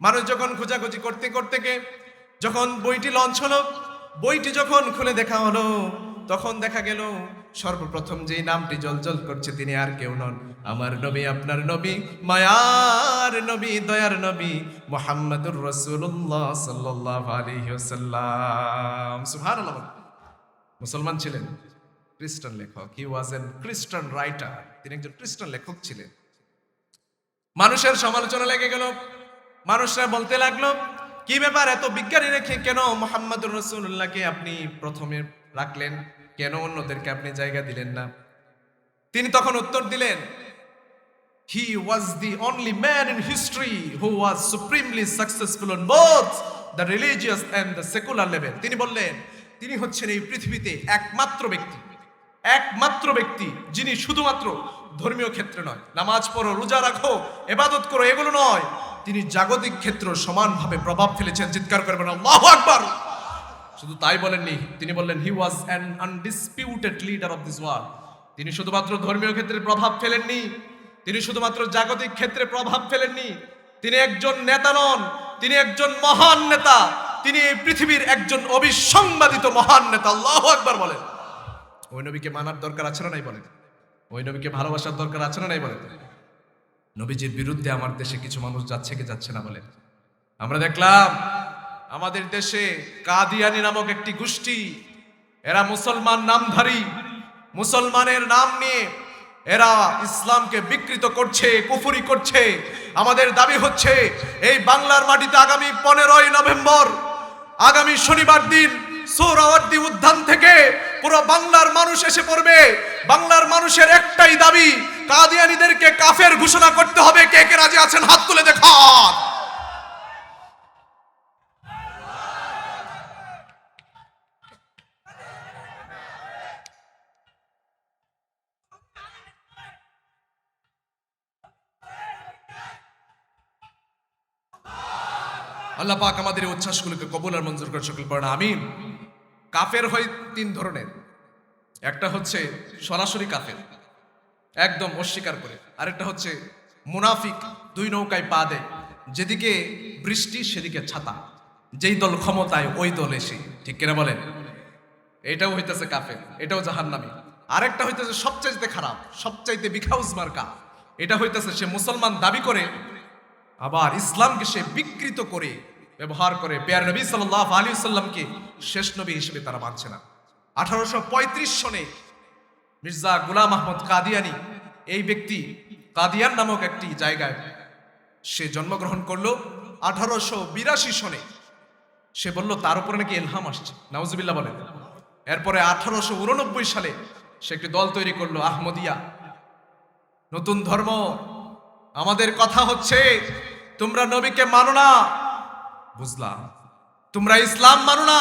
মানুষ যখন খোঁজাখুঁজি করতে করতে যখন বইটি লঞ্চ হলো, বইটি যখন খুলে দেখা হলো, তখন দেখা গেল সর্বপ্রথম যেই নামটি জলজল করছে তিনি আর কেউ নন, আমার নবী, আপনার নবী, মায়ার নবী, দয়ার নবী মুহাম্মদুর রাসূলুল্লাহ সাল্লাল্লাহু আলাইহি ওয়াসাল্লাম। সুবহানাল্লাহ। মুসলমান ছিলেন, খ্রিস্টান লেখক। হি ওয়াজ এন খ্রিস্টান রাইটার। তিনি একজন খ্রিস্টান লেখক ছিলেন। মানুষের সমালোচনা লেগে গেল। মানুষরা বলতে লাগলো, কি ব্যাপার, এত বিজ্ঞানী রেখে কেন মুহাম্মদুর রাসূলুল্লাহকে আপনি প্রথমে রাখলেন, কেন অন্যদেরকে আপনি জায়গা দিলেন না? তিনি তখন উত্তর দিলেন, he was the only man in history who was supremely successful on both the religious and the secular level. তিনি বললেন, তিনি হচ্ছেন এই পৃথিবীতে একমাত্র ব্যক্তি যিনি শুধুমাত্র ধর্মীয় ক্ষেত্রে নয়, নামাজ পড়ো, রোজা রাখো, ইবাদত করো, এগুলো নয়, তিনি জাগতিক ক্ষেত্র সমানভাবে প্রভাব ফেলেছেন। চিৎকার করবেন আল্লাহু আকবার। শুধু তাই বলেননি, তিনি বললেন, he was an undisputed leader of this world. তিনি শুধুমাত্র ধর্মীয় ক্ষেত্রে প্রভাব ফেলেননি, তিনি শুধুমাত্র জাগতিক ক্ষেত্রে প্রভাব ফেলেননি, তিনি একজন নেতা নন, তিনি একজন মহান নেতা। তিনি এই পৃথিবীর একজন অবিসংবাদিত মহান নেতা। আল্লাহু আকবার বলেন। ওই নবীকে মানার দরকার আছে না নাই বলেন? ওই নবীকে ভালোবাসার দরকার আছে না নাই বলেন? নবীজির বিরুদ্ধে আমার দেশে কিছু মানুষ যাচ্ছে কি যাচ্ছে না বলেন? আমরা দেখলাম আমাদের দেশে কাদিয়ানি নামক একটি গোষ্ঠী, এরা মুসলমান নামধারী, মুসলমানের নাম নিয়ে এরা ইসলামকে বিকৃত করছে, কুফরি করছে। আমাদের দাবি হচ্ছে, এই বাংলার মাটিতে আগামী 15ই নভেম্বর, আগামী শনিবার দিন সোহরাওয়ার্দী উদ্যান থেকে পুরো বাংলার মানুষ এসে পড়বে। বাংলার মানুষের একটাই দাবি, কাদিয়ানীদেরকে কাফের ঘোষণা করতে হবে। কে কে রাজি আছেন হাত তুলে দেখান। আল্লাহ পাক আমাদের এই উচ্ছ্বাসগুলোকে কবুল আর মঞ্জুর করে সকল পড়েন আমিন। কাফের হয় 3 ধরনের। একটা হচ্ছে সরাসরি কাফের, একদম অস্বীকার করে। আরেকটা হচ্ছে মুনাফিক, 2 নৌকায় পা দেয়, যেদিকে বৃষ্টি সেদিকে ছাতা, যেই দল ক্ষমতায় ওই দল এসে। ঠিক কিনা বলেন? এটাও হইতেছে কাফের, এটাও জাহান্নামী। আরেকটা হইতেছে সবচাইতে খারাপ, সবচাইতে বিখাউজ মার্কা। এটা হইতেছে সে মুসলমান দাবি করে, আবার ইসলামকে সে বিকৃত করে ব্যবহার করে। প্যার নবী সাল্লাল্লাহু আলাইহি ওয়াসাল্লামকে শেষ নবী হিসেবে তারা মানছে না। 1835 সনে মির্জা গোলাম আহমদ কাদিয়ানি, এই ব্যক্তি কাদিয়ান নামক একটি জায়গায় সে জন্মগ্রহণ করলো। 1882 সনে সে বলল তার উপরে নাকি ইলহাম আসছে। নাউজুবিল্লাহ বলেন। এরপরে 1889 সালে সে একটি দল তৈরি করলো, আহমদিয়া, নতুন ধর্ম। আমাদের কথা হচ্ছে, তোমরা নবীকে মানো না, বুঝলাম, তোমরা ইসলাম মানো না,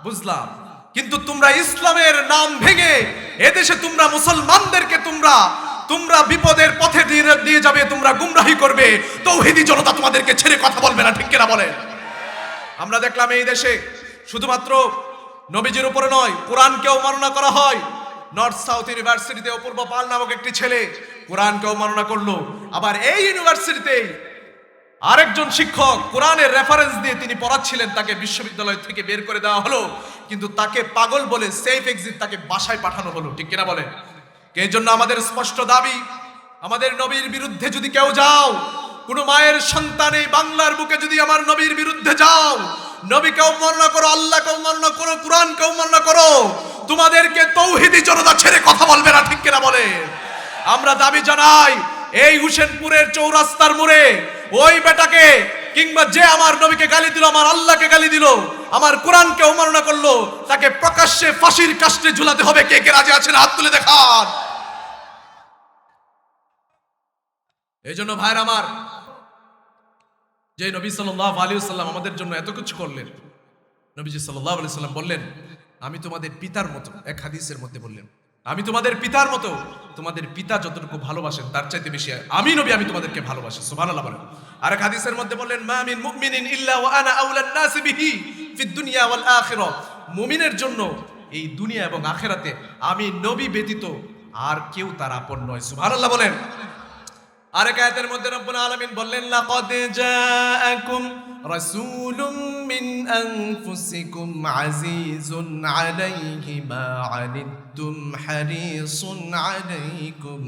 বুঝলাম, কিন্তু তোমরা ইসলামের নাম ভেঙে এদেশে তোমরা মুসলমানদেরকে তোমরা বিপদের পথে দিয়ে যাবে, তোমরা গুমরাহি করবে। তৌহিদি জনতা তোমাদেরকে ছেড়ে কথা বলবে না। ঠিক কিনা বলেন? আমরা দেখলাম এই দেশে শুধুমাত্র নবীজির উপরে নয়, কোরআনকেও মাননা করা হয়। নর্থ সাউথ ইউনিভার্সিটিতে অপূর্ব পাল নামক একটি ছেলে কোরআনকেও মাননা করলো। আবার এই ইউনিভার্সিটিতে আরেকজন শিক্ষক কোরআনের রেফারেন্স দিয়ে তিনি পড়াচ্ছিলেন, তাকে বিশ্ববিদ্যালয় থেকে বের করে দেওয়া হলো, কিন্তু তাকে পাগল বলে সেফ এক্সিট তাকে বাসায় পাঠানো হলো। ঠিক কিনা বলেন? এই জন্য আমাদের স্পষ্ট দাবি, আমাদের নবীর বিরুদ্ধে যদি কেউ যাও, কোন মায়ের সন্তান এই বাংলার বুকে যদি আমার নবীর বিরুদ্ধে যাও, নবীকে অবমাননা করো, আল্লাহকে অবমাননা করো, কুরআনকে অবমাননা করো, তোমাদেরকে তৌহিদি জনতা ছেড়ে কথা বলবে না, ঠিক কিনা বলে? আমরা দাবি জানাই, এই হুসেনপুরের চৌরাস্তার মোড়ে ওই বেটাকে কিংবা যে আমার নবীকে গালি দিল, আমার আল্লাহকে গালি দিল, আমার কোরআনকে অবমাননা করলো, তাকে প্রকাশ্যে ফাঁসির কাস্টে ঝুলাতে হবে। কে কে রাজি আছেন হাত তুলে দেখান। এই জন্য ভাইরা আমার, যে নবী সাল্লাল্লাহু আলাইহি ওয়াসাল্লাম আমাদের জন্য এত কিছু করলেন, নবীজি সাল্লাল্লাহু আলাইহি ওয়াসাল্লাম বললেন, আমি তোমাদের পিতার মতো, এক হাদিসের মধ্যে বললেন, আমি তোমাদের পিতার মতো, তোমাদের পিতা যতটুকু ভালোবাসেন তার চাইতে বেশি আমি নবী আমি তোমাদেরকে ভালোবাসি। সুবহানাল্লাহ বলেন। আর এক হাদিসের মধ্যে বললেন, মা মিন মুমিনিন ইল্লা ওয়া আনা আউলান নাস বিহি ফিদ দুনিয়া ওয়াল আখিরাহ, মুমিনের জন্য এই দুনিয়া এবং আখিরাতে আমি নবী ব্যতীত আর কেউ তার আপন নয়। সুবহানাল্লাহ বলেন। আরেক আয়াতের মধ্যে রব্বুল আলামিন বললেন, লাকাদ জাআকুম রাসূলুম মিন আনফুসিকুম আজিজুন আলাইহি মা আনিতুম হারিসুন আলাইকুম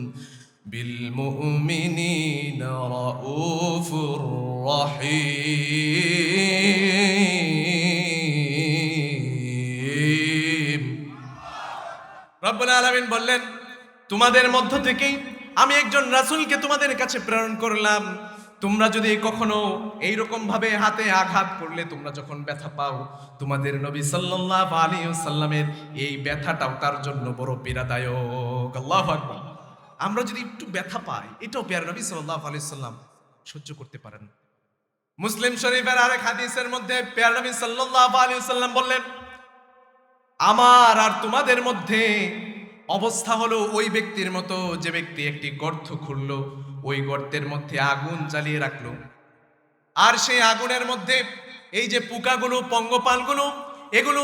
বিল মুমিনিনা রাউফুর রহিম। রব্বুল আলামিন বললেন, তোমাদের মধ্য থেকেই আমি একজন রাসূলকে তোমাদের কাছে প্রেরণ করলাম। তোমরা যদি কখনো এইরকম ভাবে হাতে আঘাত করলে তোমরা যখন ব্যথা পাও, তোমাদের নবী সাল্লাল্লাহু আলাইহি ওয়াসাল্লামের এই ব্যথাটাও তার জন্য বড় পীড়াদায়ক। আল্লাহু আকবার। আমরা যদি একটু ব্যথা পাই, এটাও প্যারা নবী সাল্লাল্লাহু আলাইহি ওয়াসাল্লাম সহ্য করতে পারেন। মুসলিম শরীফের আরেক হাদিসের মধ্যে প্যারা নবী সাল্লাল্লাহু আলাইহি ওয়াসাল্লাম বললেন, আমার আর তোমাদের মধ্যে অবস্থা হলো ওই ব্যক্তির মতো, যে ব্যক্তি একটি গর্ত খুঁড়লো, ওই গর্তের মধ্যে আগুন জ্বালিয়ে রাখলো, আর সেই আগুনের মধ্যে এই যে পোকাগুলো, পঙ্গপালগুলো, এগুলো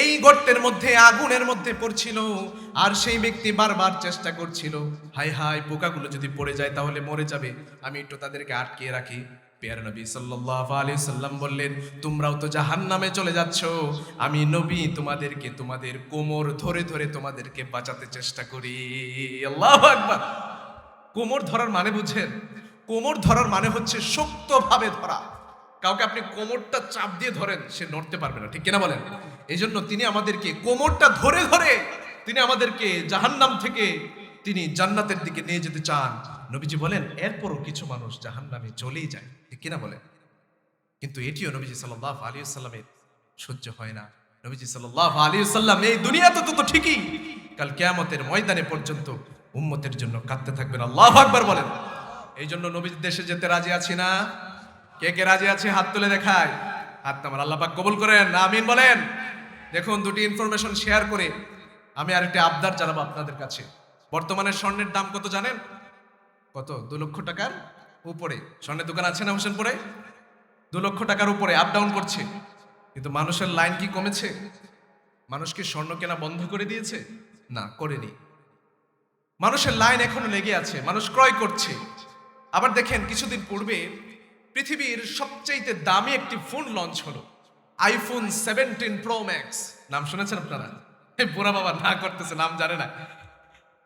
এই গর্তের মধ্যে আগুনের মধ্যে পড়ছিল, আর সেই ব্যক্তি বারবার চেষ্টা করছিল, হায় হায় পোকাগুলো যদি পড়ে যায় তাহলে মরে যাবে, আমি একটু তাদেরকে আটকিয়ে রাখি। প্যারা নবী সাল্লাল্লাহু আলাইহি সাল্লাম বললেন, তোমরাও তো জাহান্নামে চলে যাচ্ছ, আমি নবী তোমাদেরকে তোমাদের কোমর ধরে ধরে তোমাদেরকে বাঁচাতে চেষ্টা করি। আল্লাহু আকবার। কোমর ধরার মানে বুঝেন? কোমর ধরার মানে হচ্ছে শক্তভাবে ধরা। কাউকে আপনি কোমরটা চাপ দিয়ে ধরেন, সে নড়তে পারবে না, ঠিক কিনা বলেন? এই জন্য তিনি আমাদেরকে কোমরটা ধরে ধরে তিনি আমাদেরকে জাহান্নাম থেকে তিনি জান্নাতের দিকে নিয়ে যেতে চান। নবীজি বলেন, এরপরও কিছু মানুষ জাহান্নামে চলেই যায়, ঠিক কিনা বলেন? কিন্তু এটিও নবীজি সাল্লাল্লাহু আলাইহি ওয়াসাল্লামের সহ্য হয় না। নবীজি সাল্লাল্লাহু আলাইহি ওয়াসাল্লাম এই দুনিয়াতে তো ঠিকই, কাল কিয়ামতের ময়দানে পর্যন্ত উম্মতের জন্য কাঁদতে থাকবেন। আল্লাহু আকবার বলেন। এই জন্য নবীর দেশে যেতে রাজি আছি না? কে কে রাজি আছে হাত তুলে দেখায়। হাত আমার আল্লাহ পাক কবুল করেন, আমিন বলেন। দেখুন, দুটি ইনফরমেশন শেয়ার করে আমি আরেকটি আবদার জানাবো আপনাদের কাছে। বর্তমানে স্বর্ণের দাম কত জানেন? কত? 2 লক্ষ টাকার উপরে। স্বর্ণের দোকান আছে না হোসেনপুরে? 2 লক্ষ টাকার উপরে আপ ডাউন করছে। কিন্তু মানুষের লাইন কি কমেছে? মানুষ কি স্বর্ণ কেনা বন্ধ করে দিয়েছে? না, করেনি। মানুষের লাইন এখনো লেগে আছে, মানুষ ক্রয় করছে। আবার দেখেন, কিছুদিন পূর্বে পৃথিবীর সবচেয়ে দামি একটি ফোন লঞ্চ হলো, আইফোন 17 প্রো ম্যাক্স। নাম শুনেছেন আপনারা? বুড়া বাবা না করতেছে, নাম জানে না।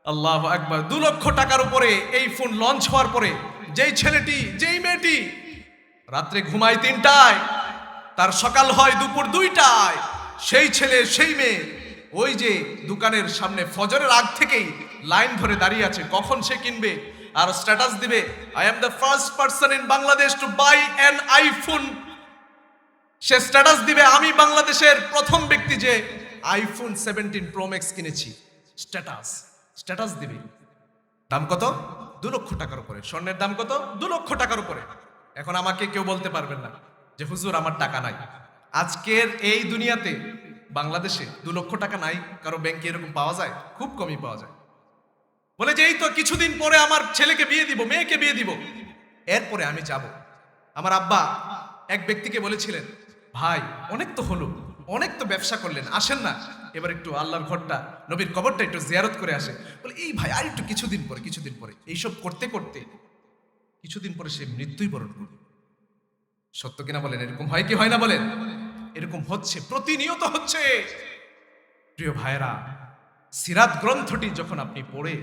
আল্লাহু আকবার। 2 লক্ষ টাকার উপরে এই ফোন লঞ্চ হওয়ার পরে যেই ছেলেটি, যেই মেয়েটি রাত্রে ঘুমায় 3টায়, তার সকাল হয় দুপুর 2টায়, সেই ছেলে সেই মেয়ে ওই যে দোকানের সামনে ফজরের আগ থেকেই লাইন ধরে দাঁড়িয়ে আছে, কখন সে কিনবে। আর স্ট্যাটাস দিবে, I am the first person in Bangladesh to buy an iPhone. সে স্ট্যাটাস দিবে, আমি বাংলাদেশের প্রথম ব্যক্তি যে আইফোন 17 প্রো ম্যাক্স কিনেছি। স্ট্যাটাস দিবে। দাম কত? 2 লক্ষ টাকার উপরে। স্বর্ণের দাম কত? 2 লক্ষ টাকার উপরে। এখন আমাকে কেউ বলতে পারবেন না যে হুজুর আমার টাকা নাই। আজকের এই দুনিয়াতে বাংলাদেশে 2 লক্ষ টাকা নাই কারো ব্যাংকে এরকম পাওয়া যায়? খুব কমই পাওয়া যায়। বলে যে এই তো কিছুদিন পরে আমার ছেলেকে বিয়ে দিব, মেয়েকে বিয়ে দিব, এরপরে আমি যাব। আমার আব্বা এক ব্যক্তিকে বলেছিলেন, ভাই অনেক তো হলো, অনেক তো ব্যবসা করলেন, আসেন না এবার একটু আল্লাহর ঘরটা, নবীর কবরটা একটু জিয়ারত করে আসে। বলে এই ভাই আর একটু কিছুদিন পরে এইসব করতে করতে কিছুদিন পরে সে মৃত্যুই বরণ করবে। সত্য কিনা বলেন? এরকম হয় কি হয় না বলেন? এরকম হচ্ছে, প্রতিনিয়ত হচ্ছে। প্রিয় ভাইরা, সিরাত গ্রন্থটি যখন আপনি পড়ে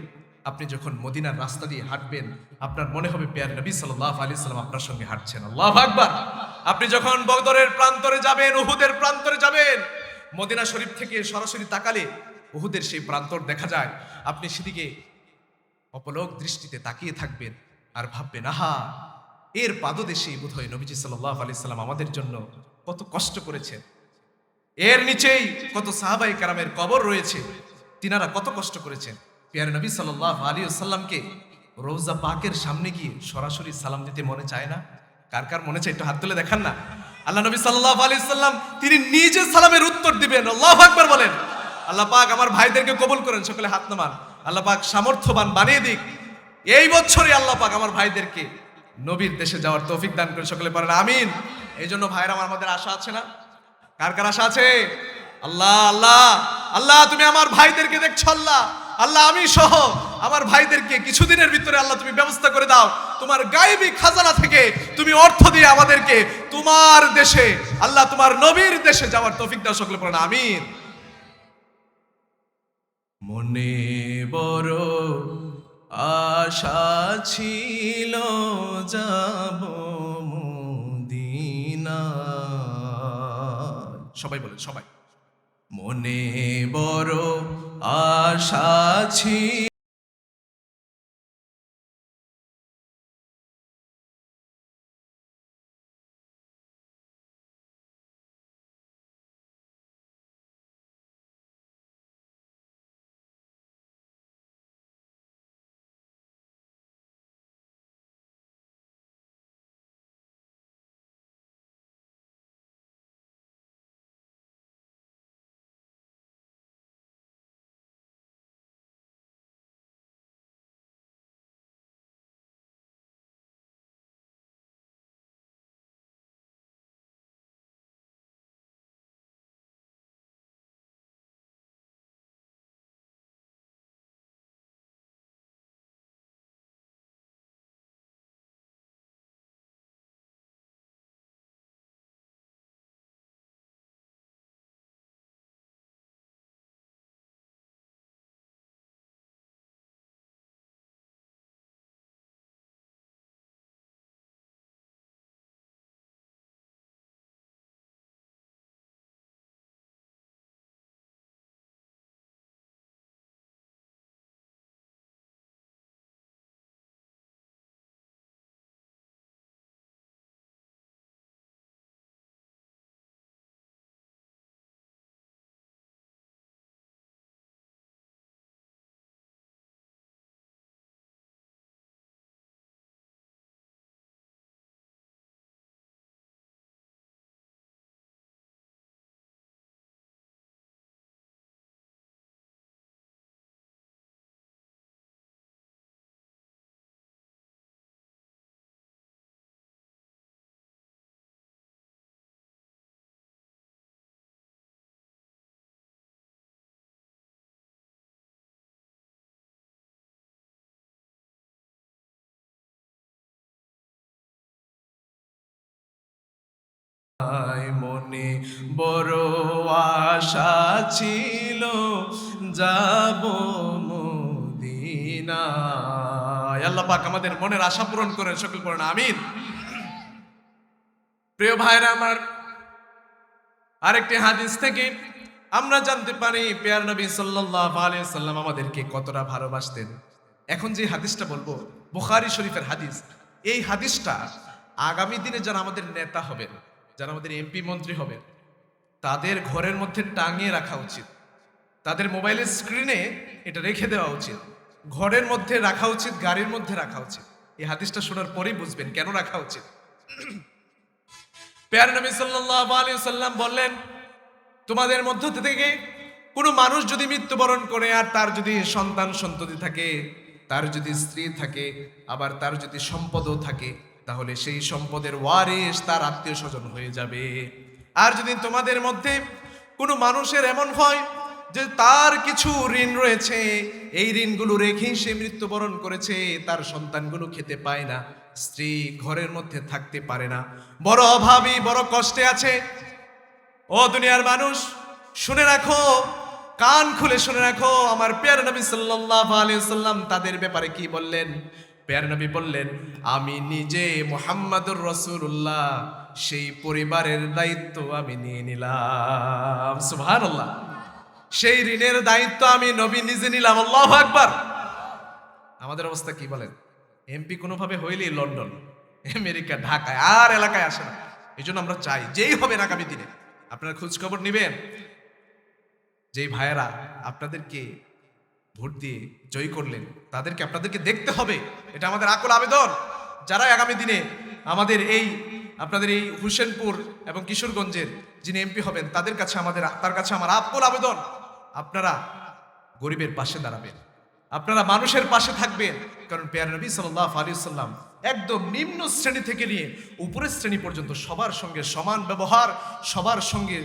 আপনি যখন মদিনার রাস্তা দিয়ে হাঁটবেন, আপনার মনে হবে প্যার নবী সাল্লাল্লাহু আলাইহি সাল্লাম আপনার সঙ্গে হাঁটছেন। আল্লাহু আকবার। আপনি যখন বদরের প্রান্তরে যাবেন, উহুদের প্রান্তরে যাবেন, মদিনা শরীফ থেকে সরাসরি তাকালে উহুদের সেই প্রান্তর দেখা যায়। আপনি সেদিকে অপলক দৃষ্টিতে তাকিয়ে থাকবেন আর ভাববেন, আহা, এর পাদদেশেই বোধহয় নবীজি সাল্লাল্লাহু আলাইহি সাল্লাম আমাদের জন্য কত কষ্ট করেছেন। এর নিচেই কত সাহাবায়ে কেরামের কবর রয়েছে, তিনারা কত কষ্ট করেছেন। প্যারে নবী সাল্লাল্লাহু আলাইহি ওয়াসাল্লামকে রওজা পাকের সামনে গিয়ে সরাসরি সালাম দিতে মনে চায় না? কার কার মনে চায় একটু হাত তুলে দেখান না। আল্লাহ নবী সাল্লাল্লাহু আলাইহি ওয়াসাল্লাম তিনি নিজে সালামের উত্তর দিবেন। আল্লাহু আকবার বলেন। আল্লাহ পাক আমার ভাইদেরকে কবুল করেন, সকলে হাত নামান। আল্লাহ পাক সামর্থ্যবান বানিয়ে দিক, এই বছরই আল্লাহ পাক আমার ভাইদেরকে নবীর দেশে যাওয়ার তৌফিক দান করে, সকলে বলেন আমিন। এই জন্য ভাইরা আমার, আমাদের আশা আছে না? কার কার আশা আছে? আল্লাহ আল্লাহ আল্লাহ, তুমি আমার ভাইদেরকে দেখছো আল্লাহ, আল্লাহ আমি সহ আমার ভাইদেরকে কিছুদিনের ভিতরে আল্লাহ তুমি ব্যবস্থা করে দাও, তোমার গায়েবী খাজানা থেকে তুমি অর্থ দিয়ে আমাদেরকে তোমার দেশে, আল্লাহ তোমার নবীর দেশে যাওয়ার তৌফিক দাও, সকলে বলেন আমিন। মনে বড় আশা ছিল যাব মদিনা, সবাই বলেন, সবাই। মনে বড় আশা ছিল মনে বড় আশা ছিল যাব মদিনায়। আল্লাহ পাক আমাদের মনের আশা পূরণ করেন, সকল পূরণ আমিন। প্রিয় ভাইরা আমার, আরেকটি হাদিস থেকে আমরা জানতে পারি প্রিয় নবী সাল্লাল্লাহু আলাইহি ওয়াসাল্লাম আমাদেরকে কতটা ভালোবাসতেন। এখন যে হাদিসটা বলবো বুখারী শরীফের হাদিস, এই হাদিসটা আগামী দিনে যারা আমাদের নেতা হবেন, যারা আমাদের এমপি মন্ত্রী হবেন, তাদের ঘরের মধ্যে টাঙিয়ে রাখা উচিত, তাদের মোবাইলের স্ক্রিনে এটা রেখে দেওয়া উচিত, ঘরের মধ্যে রাখা উচিত, গাড়ির মধ্যে রাখা উচিত। এই হাদিসটা শোনার পরেই বুঝবেন কেন রাখা উচিত। প্যার নবী সাল্লাল্লাহু আলাইহি ওয়াসাল্লাম বললেন, তোমাদের মধ্য থেকে কোনো মানুষ যদি মৃত্যুবরণ করে আর তার যদি সন্তান সন্ততি থাকে, তার যদি স্ত্রী থাকে, আবার তার যদি সম্পদও থাকে, তাহলে সেই সম্পদের ওয়ারিশ তার আত্মীয় স্বজন হয়ে যাবে। আর যদি তোমাদের মধ্যে কোনো মানুষের এমন হয় যে তার কিছু ঋণ রয়েছে, এই ঋণগুলো রেখেই সে মৃত্যুবরণ করেছে, তার সন্তানগুলো খেতে পায় না, স্ত্রী ঘরের মধ্যে থাকতে পারে না, বড় অভাবী, বড় কষ্টে আছে, ও দুনিয়ার মানুষ শুনে রাখো, কান খুলে শুনে রাখো, আমার প্যার নবী সাল্লাল্লাহু আলাইহি ওয়াসাল্লাম তাদের ব্যাপারে কি বললেন। প্যার নবী বললেন, আমি নিজে মুহাম্মাদুর রাসূলুল্লাহ, সেই পরিবারের দায়িত্ব আমি নিয়ে নিলাম। সুবহানাল্লাহ। সেই ঋণের দায়িত্ব আমি নবী নিজে নিলাম। আল্লাহু আকবার। আমাদের অবস্থা কি বলেন? এমপি কোনোভাবে হইলেই লন্ডন, আমেরিকা, ঢাকায়, আর এলাকায় আসে না। এই জন্য আমরা চাই যেই হবেন আগামী দিনে আপনারা খোঁজ খবর নিবেন, যেই ভাইয়েরা আপনাদেরকে ভোট দিয়ে জয়ী করলেন তাদেরকে আপনাদেরকে দেখতে হবে। এটা আমাদের আকুল আবেদন। যারা আগামী দিনে আমাদের আপনাদের এই হোসেনপুর এবং কিশোরগঞ্জের যিনি এমপি হবেন তার কাছে আমার আকুল আবেদন, আপনারা গরিবের পাশে দাঁড়াবেন, আপনারা মানুষের পাশে থাকবেন। কারণ প্যারা নবী সাল্লাল্লাহু আলাইহি ওয়াসাল্লাম একদম নিম্ন শ্রেণী থেকে নিয়ে উপরের শ্রেণী পর্যন্ত সবার সঙ্গে সমান ব্যবহার, সবার সঙ্গে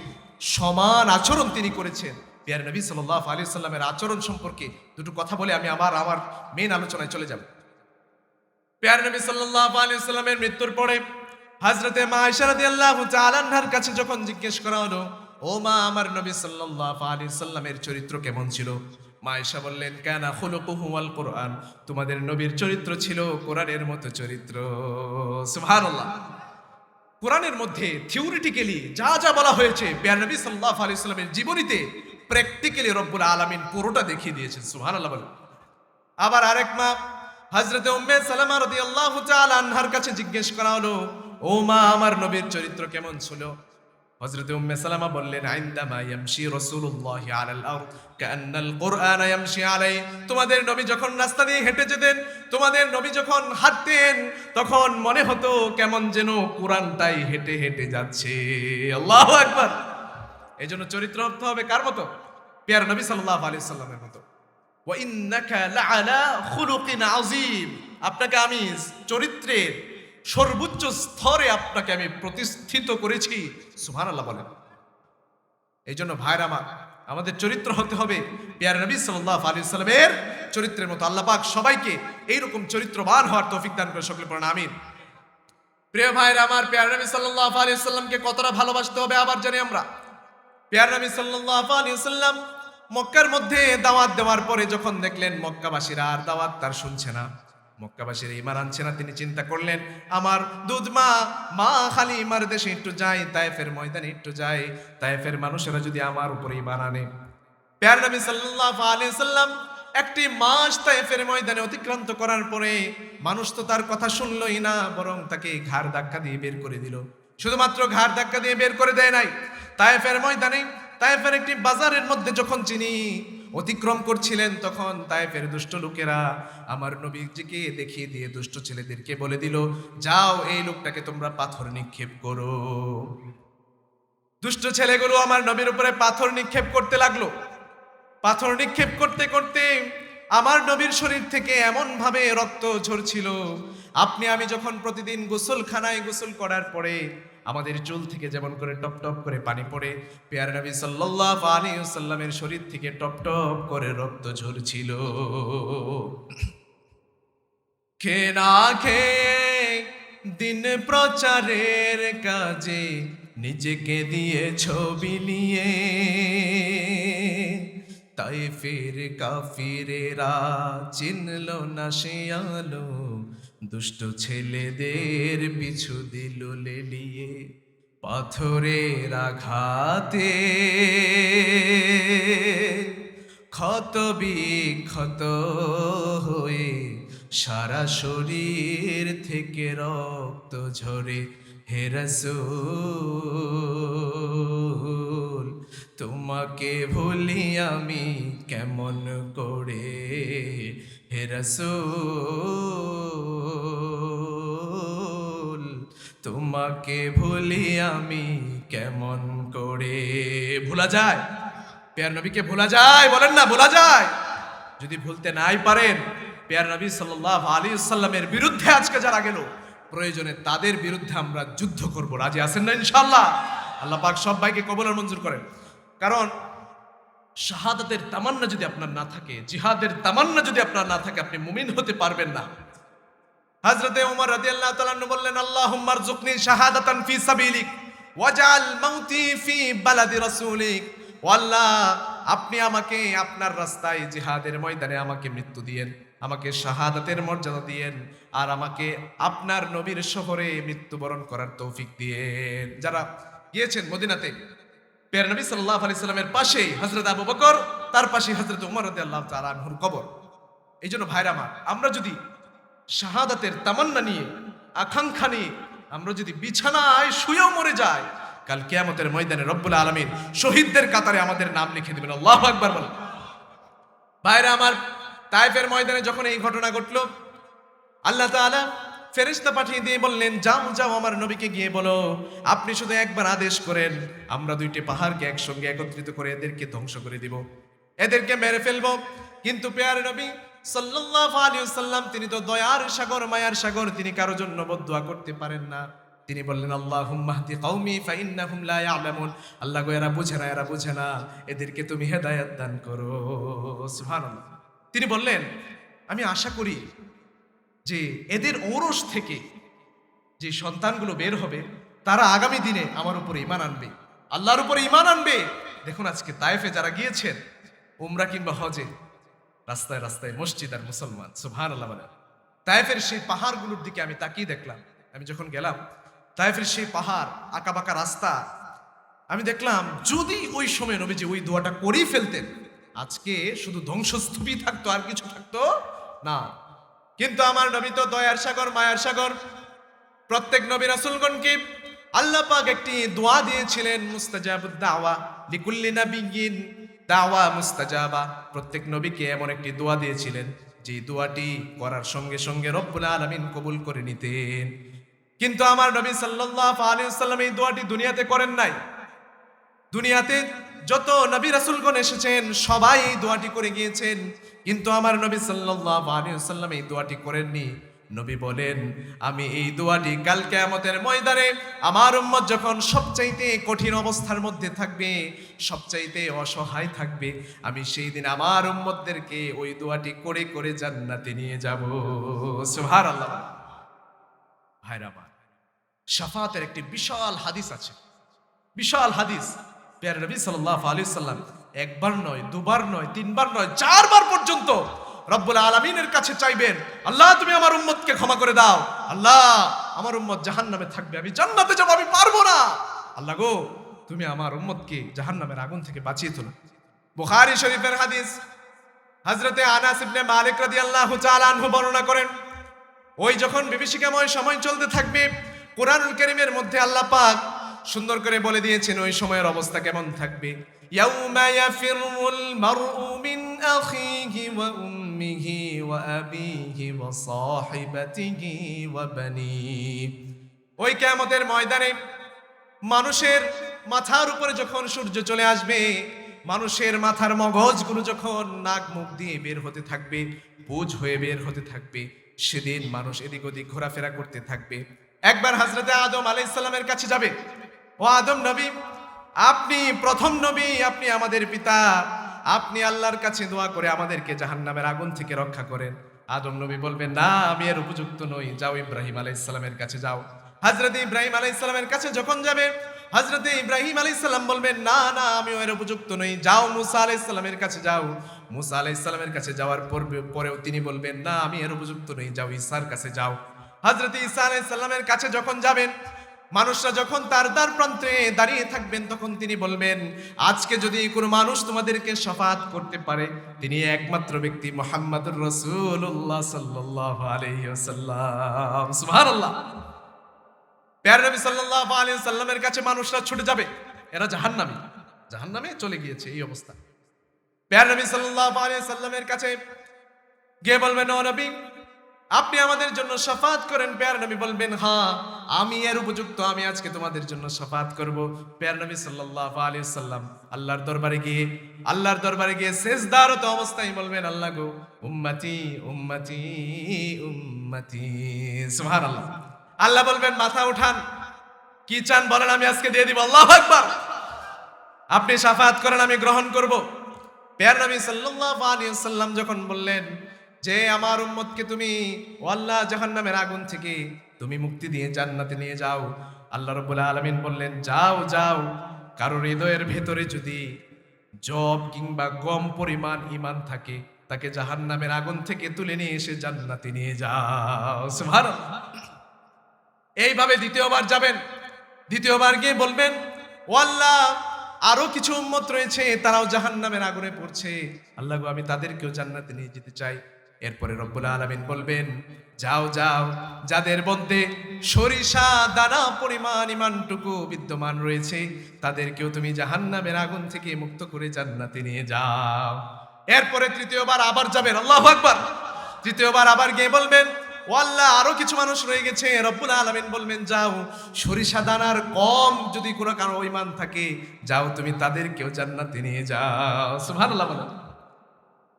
সমান আচরণ তিনি করেছেন। প্যারা নবী সাল্লাল্লাহু আলাইহি ওয়াসাল্লামের আচরণ সম্পর্কে দুটো কথা বলে আমি আমার মেইন আলোচনায় চলে যাব। প্যারা নবী সাল্লাল্লাহু আলাইহি ওয়াসাল্লামের মৃত্যুর পরে হযরতে মা আয়েশা রাদিয়াল্লাহু তাআলা আনহার কাছে যখন জিজ্ঞেস করা হলো, ও মা, আমার নবী সাল্লাল্লাহু আলাইহি ওয়াসাল্লামের চরিত্র কেমন ছিল? মা আয়েশা বললেন, কানা খুলুকুহু ওয়াল কুরআন, তোমাদের নবীর চরিত্র ছিল কোরআনের মতো চরিত্র। সুবহানাল্লাহ। কোরআনের মধ্যে থিওরিটিক্যালি যা যা বলা হয়েছে প্যারা নবী সাল্লাল্লাহু আলাইহি ওয়াসাল্লামের জীবনীতে প্র্যাকটিক্যালি রব্বুল আলামিন পুরোটা দেখিয়ে দিয়েছেন। সুবহানাল্লাহ বলেন। আবার আরেক মা হযরতে উম্মে সালামা রাদিয়াল্লাহু তাআলা আনহার কাছে জিজ্ঞেস করা হলো, ও মা, আমার নবীর চরিত্র কেমন ছিল? হযরতে উম্মে সালামা বললেন, আইন্দামা ইয়ামশি রাসূলুল্লাহি আলাল আরদ কান্নাল কুরআন ইয়ামশি আলাইহি, তোমাদের নবী যখন রাস্তা দিয়ে হেঁটে যেতেন, তোমাদের নবী যখন হাঁটতেন, তখন মনে হতো কেমন যেন কোরআনটাই হেঁটে হেঁটে যাচ্ছে। আল্লাহু আকবার। এই জন্য চরিত্র হতে হবে কার মতো? প্যারা নবী সাল্লাল্লাহু আলাইহি ওয়াসাল্লামের মতো। ওয়া ইন্নাকা লাআলা খুলুকিন আযীম, আপনাকে আমি চরিত্রের সর্বোচ্চ স্তরে আপনাকে আমি প্রতিষ্ঠিত করেছি। সুবহানাল্লাহ বলেন। এই জন্য ভাইরা আমার, আমাদের চরিত্র হতে হবে প্যারা নবী সাল্লাল্লাহু আলাইহি ওয়াসাল্লামের চরিত্রের মতো। আল্লাহ পাক সবাইকে এইরকম চরিত্রবান হওয়ার তৌফিক দান করে, সকলে পড়েন আমিন। প্রিয় ভাইরা আমার, প্যারা নবী সাল্লাল্লাহু আলাইহি ওয়াসাল্লামকে কতটা ভালোবাসতে হবে আবার জানি আমরা। প্যারা নবী সাল্লাল্লাহু আলাইহি ওয়াসাল্লাম মক্কার মধ্যে দাওয়াত দেওয়ার পরে যখন দেখলেন মক্কাবাসীরা আর দাওয়াত তার শুনছে না, মক্কাবাসীরা ঈমান আনছে না, তিনি চিন্তা করলেন, আমার দুধ মা হালিমার দেশে একটু যাই, তায়েফের ময়দানে একটু যাই, তায়েফের মানুষেরা যদি আমার উপরে ঈমান আনে। প্যারা নবী সাল্লাল্লাহু আলাইহি ওয়াসাল্লাম একটি মাস তায়েফের ময়দানে অতিক্রান্ত করার পরে মানুষ তো তার কথা শুনলই না, বরং তাকে ঘাড় ধাক্কা দিয়ে বের করে দিল। শুধুমাত্র ঘাড় ধাক্কা দিয়ে বের করে দেয় নাই, তায়েফের ময়দানে, তায়েফের একটি বাজারের মধ্যে যখন তিনি অতিক্রম করছিলেন, তখন তায়েফের দুষ্ট লোকেরা আমার নবীজিকে দেখিয়ে দিয়ে দুষ্ট ছেলেদেরকে বলে দিল, যাও এই লোকটাকে তোমরা পাথর নিক্ষেপ করো। দুষ্ট ছেলেগুলো আমার নবীর উপরে পাথর নিক্ষেপ করতে লাগলো। পাথর নিক্ষেপ করতে করতে আমার নবীর শরীর থেকে এমন ভাবে রক্ত ঝরছিল, আপনি আমি যখন প্রতিদিন গোসলখানায় গোসল করার পরে আমাদের চুল থেকে যেমন করে টপ টপ করে পানি পড়ে, প্যারা নবী সাল্লাল্লাহু আলাইহি ওয়াসাল্লামের শরীর থেকে টপ টপ করে রক্ত ঝরছিল। খেয়ে না খেয়ে দিন প্রচারের কাজে নিজেকে দিয়ে ছবি নিয়ে তায়েফের কাফিরেরা চিনল না সে আলো, দুষ্ট ছেলেদের পিছু দিল লেলিয়ে পাথরের আঘাতে ক্ষত বিক্ষত হয়ে সারা শরীর থেকে রক্ত ঝরে। হে রাসূল, তোমাকে ভুলি আমি কেমন করে? হে রাসূল, তোমাকে ভুলি আমি কেমন করে? ভোলা যায়? প্যারা নবীকে ভোলা যায়? বলেন না, ভোলা যায়? যদি ভুলতে নাই পারেন, প্যারা নবী সাল্লাল্লাহু আলাইহি ওয়াসাল্লামের বিরুদ্ধে আজকে যারা গেল, প্রয়োজনে তাদের বিরুদ্ধে আমরা যুদ্ধ করব। রাজি আছেন না ইনশাআল্লাহ? আল্লাহ পাক সব ভাইকে কবুল আর মঞ্জুর করেন। কারণ শাহাদাতের তামান্না যদি আপনার না থাকে, জিহাদের তামান্না যদি আপনার না থাকে, আপনি মুমিন হতে পারবেন না। হযরতে ওমর রাদিয়াল্লাহু তাআলা আনহু বললেন, আল্লাহুম্মা আরযুকনি শাহাদাতান ফি সাবিলিক ওয়াজআল মাউতি ফি বালাদি রাসূলিক। ও আল্লাহ, আপনি আমাকে আপনার রাস্তায় জিহাদের ময়দানে আমাকে মৃত্যু দিয়েন, আমাকে শাহাদাতের মর্যাদা দিয়েন, আর আমাকে আপনার নবীর শহরে মৃত্যুবরণ করার তৌফিক দিয়েন। যারা গিয়েছেন মদিনাতে, প্যার নবী সাল্লাল্লাহু আলাইহি সাল্লামের পাশেই হযরত আবু বকর, তার পাশে হযরত উমর রাদিয়াল্লাহু তাআলা আনহুর কবর। এই জন্য ভাইরা আমার, আমরা যদি শাহাদাতের তামান্না নিয়ে, আকাঙ্ক্ষা নিয়ে আমরা যদি বিছানায় শুয়েও মরে যাই, কাল কিয়ামতের ময়দানে রব্বুল আলামিন শহীদদের কাতারে আমাদের নাম লিখে দিবেন। আল্লাহু আকবার বলেন। ভাইরা আমার, তায়েফের ময়দানে যখন এই ঘটনা ঘটলো, আল্লাহ তাআলা ফেরেশতা পাঠিয়ে দিয়ে বললেন, যাও যাও আমার নবীকে গিয়ে বলো, আপনি শুধু একবার আদেশ করেন, আমরা দুইটি পাহাড়কে একসঙ্গে একত্রিত করে এদেরকে ধ্বংস করে দিব, এদেরকে মেরে ফেলবো। কিন্তু প্যারে নবী সাল্লাল্লাহু আলাইহি ওয়াসাল্লাম, তিনি তো দয়ার সাগর, মায়ার সাগর, তিনি কারো জন্য বদদুয়া করতে পারেন না। তিনি বললেন, আল্লাহুম্মা হদি কওমি ফাইন্নাহুম লা ইয়ালামুন। আল্লাহ গো, এরা বুঝে না, এরা বুঝে না, এদেরকে তুমি হেদায়েত দান করো। সুবহানাল্লাহ। তিনি বললেন, আমি আশা করি যে এদের ঔরস থেকে যে সন্তানগুলো বের হবে, তারা আগামী দিনে আমার উপরে ঈমান আনবে, আল্লাহর উপরে ঈমান আনবে। দেখুন আজকে তায়েফে যারা গিয়েছেন উমরা কিংবা হজে, রাস্তায় রাস্তায় মসজিদ আর মুসলমান। সুবহানাল্লাহ বলেন। তায়েফের সেই পাহাড়গুলোর দিকে আমি তাকিয়ে দেখলাম। আমি যখন গেলাম তায়েফের সেই পাহাড়, আঁকাবাঁকা রাস্তা, আমি দেখলাম যদি ওই সময় নবীজি ওই দোয়াটা করেই ফেলতেন, আজকে শুধু ধ্বংসস্তূপই থাকতো, আর কিছু থাকতো না। কিন্তু আমার নবী তো দয়ার সাগর, মায়ার সাগর। প্রত্যেক নবী রাসূলগণকে আল্লাহ পাক একটি দোয়া দিয়েছিলেন, মুস্তাজাবুদ দাওয়া লিকুল্লি নাবিয়্যিন দাওয়া মুস্তাজাবা। প্রত্যেক নবীকে এমন একটি দোয়া দিয়েছিলেন যে দোয়াটি করার সঙ্গে সঙ্গে রব্বুল আলামিন কবুল করে নিতেন। কিন্তু আমার নবী সাল্লাল্লাহু আলাইহি ওয়াসাল্লাম এই দোয়াটি দুনিয়াতে করেন নাই। দুনিয়াতে যত নবী রাসূলগণ এসেছেন সবাই এই দোয়াটি করে গিয়েছেন, কিন্তু আমার নবী সাল্লাল্লাহু আলাইহি ওয়াসাল্লাম এই দোয়াটি করেননি। নবী বলেন, আমি এই দোয়াটি কাল কিয়ামতের ময়দানে আমার উম্মত যখন সবচাইতে কঠিন অবস্থার মধ্যে থাকবে, সবচাইতে অসহায় থাকবে, আমি সেই দিন আমার উম্মতদেরকে ওই দোয়াটি করে করে জান্নাতে নিয়ে যাব। সুবহানাল্লাহ। ভাইরা আমার, শাফাতের একটি বিশাল হাদিস আছে, বিশাল হাদিস। প্যারা নবী সাল্লাল্লাহু আলাইহি ওয়াসাল্লাম একবার নয়, দুবার নয়, তিনবার নয়, চারবার পর্যন্ত রব্বুল আলামিনের কাছে চাইবেন, আল্লাহ তুমি আমার উম্মতকে ক্ষমা করে দাও, আল্লাহ আমার উম্মত জাহান্নামে থাকবে, আমি জান্নাতে যাব, আমি পারবো না, আল্লাহ গো তুমি আমার উম্মতকে জাহান্নামের আগুন থেকে বাঁচিয়ে তোলো। বুখারী শরীফের হাদিস, হযরতে আনাস ইবনে মালিক রাদিয়াল্লাহু তাআলা আনহু বর্ণনা করেন, ওই যখন বিভীষিকাময় সময় চলতে থাকবে, কুরআনুল কারীমের মধ্যে আল্লাহ পাক সুন্দর করে বলে দিয়েছেন ওই সময়ের অবস্থা কেমন থাকবে। ইয়াউমা ইয়াফিরুল মারউ মিন আখিহি ওয়া উম্মিহি ওয়া আবিহি ওয়া সাহিবাতিহি ওয়া বানিহি। ওই কিয়ামতের ময়দানে মানুষের মাথার উপরে যখন সূর্য চলে আসবে, মানুষের মাথার মগজগুলো যখন নাক মুখ দিয়ে বের হতে থাকবে, বুঝ হয়ে বের হতে থাকবে, সেদিন মানুষ এদিক ওদিক ঘোরাফেরা করতে থাকবে। একবার হযরতে আদম আলাইহিস সালামের কাছে যাবে, ও আদম নবী, আপনি প্রথম নবী, আপনি আমাদের পিতা, আপনি আল্লাহর কাছে দোয়া করে আমাদেরকে জাহান্নামের আগুন থেকে রক্ষা করেন। আদম নবী বলবেন, না আমি এর উপযুক্ত নই, যাও ইব্রাহিম আলাইহিস সালামের কাছে যাও। হযরতে ইব্রাহিম আলাইহিস সালামের কাছে যখন যাবে, হযরতে ইব্রাহিম আলাইহিস সালাম বলবেন, না না আমি এর উপযুক্ত নই, যাও মুসা আলাইহিস সালামের কাছে যাও। মুসা আলাইহিস সালামের কাছে যাওয়ার পরেও তিনি বলবেন, না আমি এর উপযুক্ত নই, যাও ঈসার কাছে যাও। হযরতে ঈসা আলাইহিস সালামের কাছে যখন যাবেন, মানুষরা যখন তার দ্বার প্রান্তে দাঁড়িয়ে থাকবেন, তখন তিনি বলবেন, আজকে যদি কোনো মানুষ তোমাদেরকে শাফাত করতে পারে, তিনি একমাত্র ব্যক্তি মুহাম্মদুর রাসূলুল্লাহ সাল্লাল্লাহু আলাইহি ওয়াসাল্লাম। সুবহানাল্লাহ। প্যারা নবী সাল্লাল্লাহু আলাইহি ওয়াসাল্লামের কাছে মানুষরা ছুটে যাবে, এরা জাহান্নামী, জাহান্নামে চলে গিয়েছে, এই অবস্থা। প্যারা নবী সাল্লাল্লাহু আলাইহি ওয়াসাল্লামের কাছে গিয়ে বলবেন, ও নবী আপনি আমাদের জন্য শাফাত করেন। প্যারা নবী বলবেন, হ্যাঁ আমি এর উপযুক্ত, আমি আজকে তোমাদের জন্য শাফাত করব। প্যারা নবী সাল্লাল্লাহু আলাইহি ওয়াসাল্লাম আল্লাহর দরবারে গিয়ে সেজদারত অবস্থায় বলবেন, আল্লাহ গো উম্মতি উম্মতি উম্মতি। সুবহানাল্লাহ। আল্লাহ বলবেন, মাথা উঠান, কি চান বলেন, আমি আজকে দিয়ে দিব। আল্লাহু আকবার। আপনি শাফাত করেন, আমি গ্রহণ করব। প্যারা নবী সাল্লাল্লাহু আলাইহি ওয়াসাল্লাম যখন বললেন যে আমার উম্মতকে তুমি ও আল্লাহ জাহান্নামের আগুন থেকে তুমি মুক্তি দিয়ে জান্নাতে নিয়ে যাও, আল্লাহ রাব্বুল আলামিন বললেন, যাও যাও, কারোর হৃদয়ের ভেতরে যদি জব কিংবা গম পরিমাণ ঈমান থাকে, তাকে জাহান্নামের আগুন থেকে তুলে নিয়ে এসে জান্নাতে নিয়ে যাও। সুবহানাল্লাহ। এইভাবে দ্বিতীয়বার যাবেন, দ্বিতীয়বার গিয়ে বলবেন, ও আল্লাহ, আরো কিছু উম্মত রয়েছে, তারাও জাহান্নামের আগুনে পড়ছে, আল্লাহ গো, আমি তাদেরকেও জান্নাতে নিয়ে যেতে চাই। এরপরে রব্বুল আলামিন বলবেন, যাও যাও, যাদের মধ্যে সরিষা দানা পরিমাণ ঈমানটুকু বিদ্যমান রয়েছে, তাদেরকেও তুমি জাহান্নামের আগুন থেকে মুক্ত করে জান্নাতে নিয়ে যাও। এরপরে তৃতীয়বার আবার যাবেন, আল্লাহু আকবার। তৃতীয়বার আবার গিয়ে বলবেন, ও আল্লাহ, আরো কিছু মানুষ রয়ে গেছে। রব্বুল আলামিন বলবেন, যাও, সরিষা দানার কম যদি কোনো কারো ঈমান থাকে, যাও, তুমি তাদেরকেও জান্নাতে নিয়ে যাও। সুবহানাল্লাহ বলেন।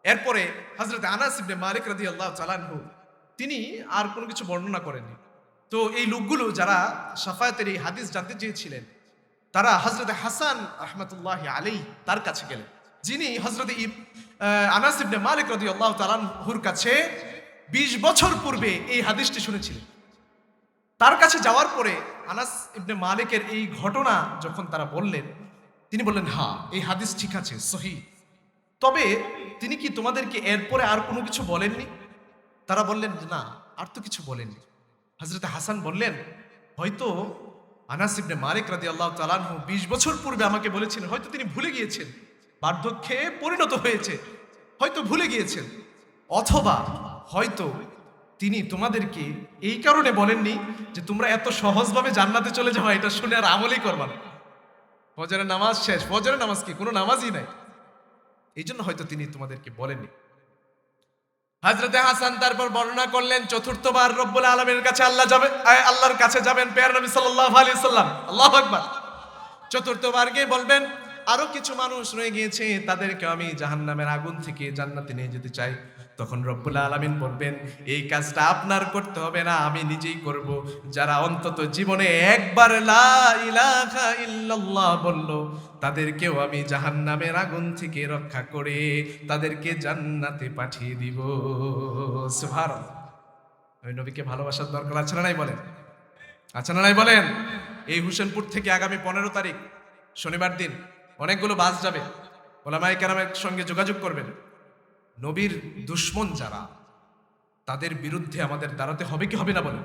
এরপরে হযরত আনাস ইবনে মালিক রাদিয়াল্লাহু তাআলা আনহু তিনি আর কোনো কিছু বর্ণনা করেননি। তো এই লোকগুলো যারা শাফায়াতের এই হাদিস জানতে চেয়েছিলেন, তারা হযরত হাসান রাহমাতুল্লাহি আলাইহি তার কাছে গেলেন, যিনি হযরত আনাস ইবনে মালিক রাদিয়াল্লাহু তাআলা আনহুর কাছে 20 বছর পূর্বে এই হাদিসটি শুনেছিলেন। তার কাছে যাওয়ার পরে আনাস ইবনে মালিকের এই ঘটনা যখন তারা বললেন, তিনি বললেন, হ্যাঁ, এই হাদিস ঠিক আছে, সহিহ। তবে তিনি কি তোমাদেরকে এরপরে আর কোনো কিছু বলেননি? তারা বললেন, না, আর তো কিছু বলেননি। হযরত হাসান বললেন, হয়তো আনাস ইবনে মালিক রাদিয়াল্লাহু তাআলা আনহু 20 বছর পূর্বে আমাকে বলেছিলেন, হয়তো তিনি ভুলে গিয়েছেন, বার্ধক্যে পরিণত হয়েছে, হয়তো ভুলে গিয়েছেন, অথবা হয়তো তিনি তোমাদেরকে এই কারণে বলেননি যে তোমরা এত সহজভাবে জান্নাতে চলে যাওয়া, এটা শুনে আর আমলই করবা না। ফজরের নামাজ শেষ, ফজরের নামাজ কি কোনো নামাজই নাই, এই জন্য হয়তো তিনি তোমাদেরকে বলেননি। হযরতে হাসান তারপর বর্ণনা করলেন, চতুর্থবার রব্বুল আলামিনের কাছে আল্লাহর কাছে যাবেন প্যারা নবী সাল্লাল্লাহু আলাইহি সাল্লাম, আল্লাহু আকবার। চতুর্থবার গিয়ে বলবেন, আরো কিছু মানুষ রয়ে গিয়েছে, তাদেরকে আমি জাহান্নামের আগুন থেকে জান্নাতে নিয়ে যেতে চাই। তখন রব্বুল আলামিন বলবেন, এই কাজটা আপনার করতে হবে না, আমি নিজেই করব। যারা অন্তত জীবনে একবার লা ইলাহা ইল্লাল্লাহ বলল, তাদেরকেও আমি জাহান্নামের আগুন থেকে রক্ষা করে তাদেরকে জান্নাতে পাঠিয়ে দিব। সুবহানাল্লাহ। ওই নবীকে ভালোবাসার দরকার আছে না নাই বলেন? আছে না নাই বলেন? এই হোসেনপুর থেকে আগামী 15 তারিখ শনিবার দিন অনেকগুলো বাস যাবে, ওলামায়ে কেরামের সঙ্গে যোগাযোগ করবেন। নবীর দুশমন যারা, তাদের বিরুদ্ধে আমাদের দাঁড়াতে হবে কি হবে না বলেন?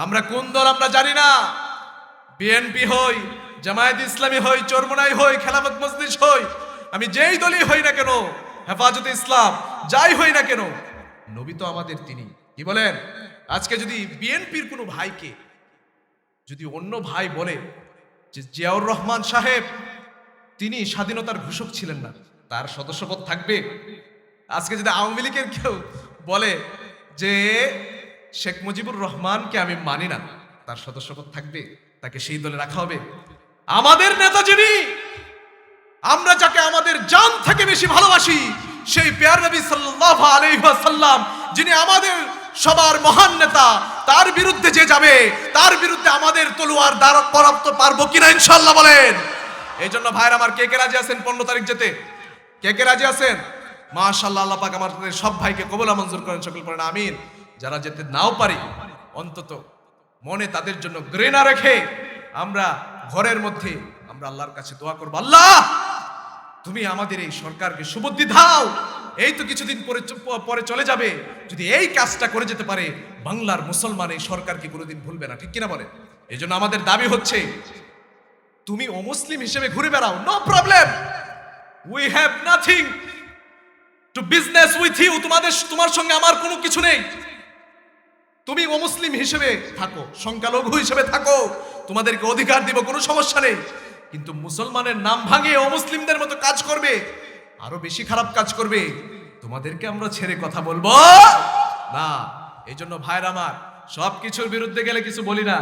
আমরা কোন দল আমরা জানি না, বিএনপি হই, জামায়াত ইসলামী হই, চরমোনাই হই, খেলাফত মজলিস হই, আমি যেই দলই হই না কেন, হেফাজতে ইসলাম যাই হই না কেন, নবী তো আমাদের তিনি। কি বলেন? আজকে যদি বিএনপির কোনো ভাইকে যদি অন্য ভাই বলে যে জিয়াউর রহমান সাহেব তিনি স্বাধীনতার ঘোষক ছিলেন না, তার সদস্যপদ থাকবে? আজকে যদি আওয়ামী লীগের কেউ বলে যে শেখ মুজিবুর রহমানকে আমি মানি না, তার সদস্যপদ থাকবে? তাকে সেই দলে রাখা হবে? আমাদের নেতা যিনি, আমরা যাকে আমাদের জান থেকে বেশি ভালোবাসি, সেই প্যার নবী সাল্লাল্লাহু আলাইহি ওয়াসাল্লাম, যিনি আমাদের সবার মহান নেতা, তার বিরুদ্ধে যে যাবে, তার বিরুদ্ধে আমাদের তলোয়ার দ্বারা পরাস্ত পারবো কিনা ইনশাআল্লাহ বলেন? এই জন্য ভাইরা আমার, কে কে রাজি আছেন 15 তারিখ যেতে? কে কে রাজি আছেন? মাশাআল্লাহ, আল্লাহ পাক আমাদের সব ভাইকে কবুল মঞ্জুর করেন, সকল করেন আমিন। যারা যেতে নাও পারি, অন্তত মনে তাদের জন্য ঘৃণা রেখে আমরা ঘরের মধ্যে আমরা আল্লাহর কাছে দোয়া করব, আল্লাহ তুমি আমাদের এই সরকারকে সুবুদ্ধি দাও। এই তো কিছুদিন পরে চলে যাবে, যদি এই কাজটা করে যেতে পারে, বাংলার মুসলমান এই সরকারকে কোনোদিন ভুলবে না, ঠিক কিনা বলেন? এই জন্য আমাদের দাবি হচ্ছে, তুমি অমুসলিম হিসেবে ঘুরে বেড়াও, no problem, we have nothing to business with you, তোমার সঙ্গে আমার কোনো কিছু নেই। তুমি অমুসলিম হিসেবে থাকো, সংখ্যালঘু হিসেবে থাকো, তোমাদেরকে অধিকার দিব, কোনো সমস্যা নেই। কিন্তু মুসলমানের নাম ভাঙিয়ে অমুসলিমদের মতো কাজ করবে, আরো বেশি খারাপ কাজ করবে, তোমাদেরকে আমরা ছেড়ে কথা বলবো না। এই জন্য ভাইরা আমার, সব কিছুর বিরুদ্ধে গেলে কিছু বলি না।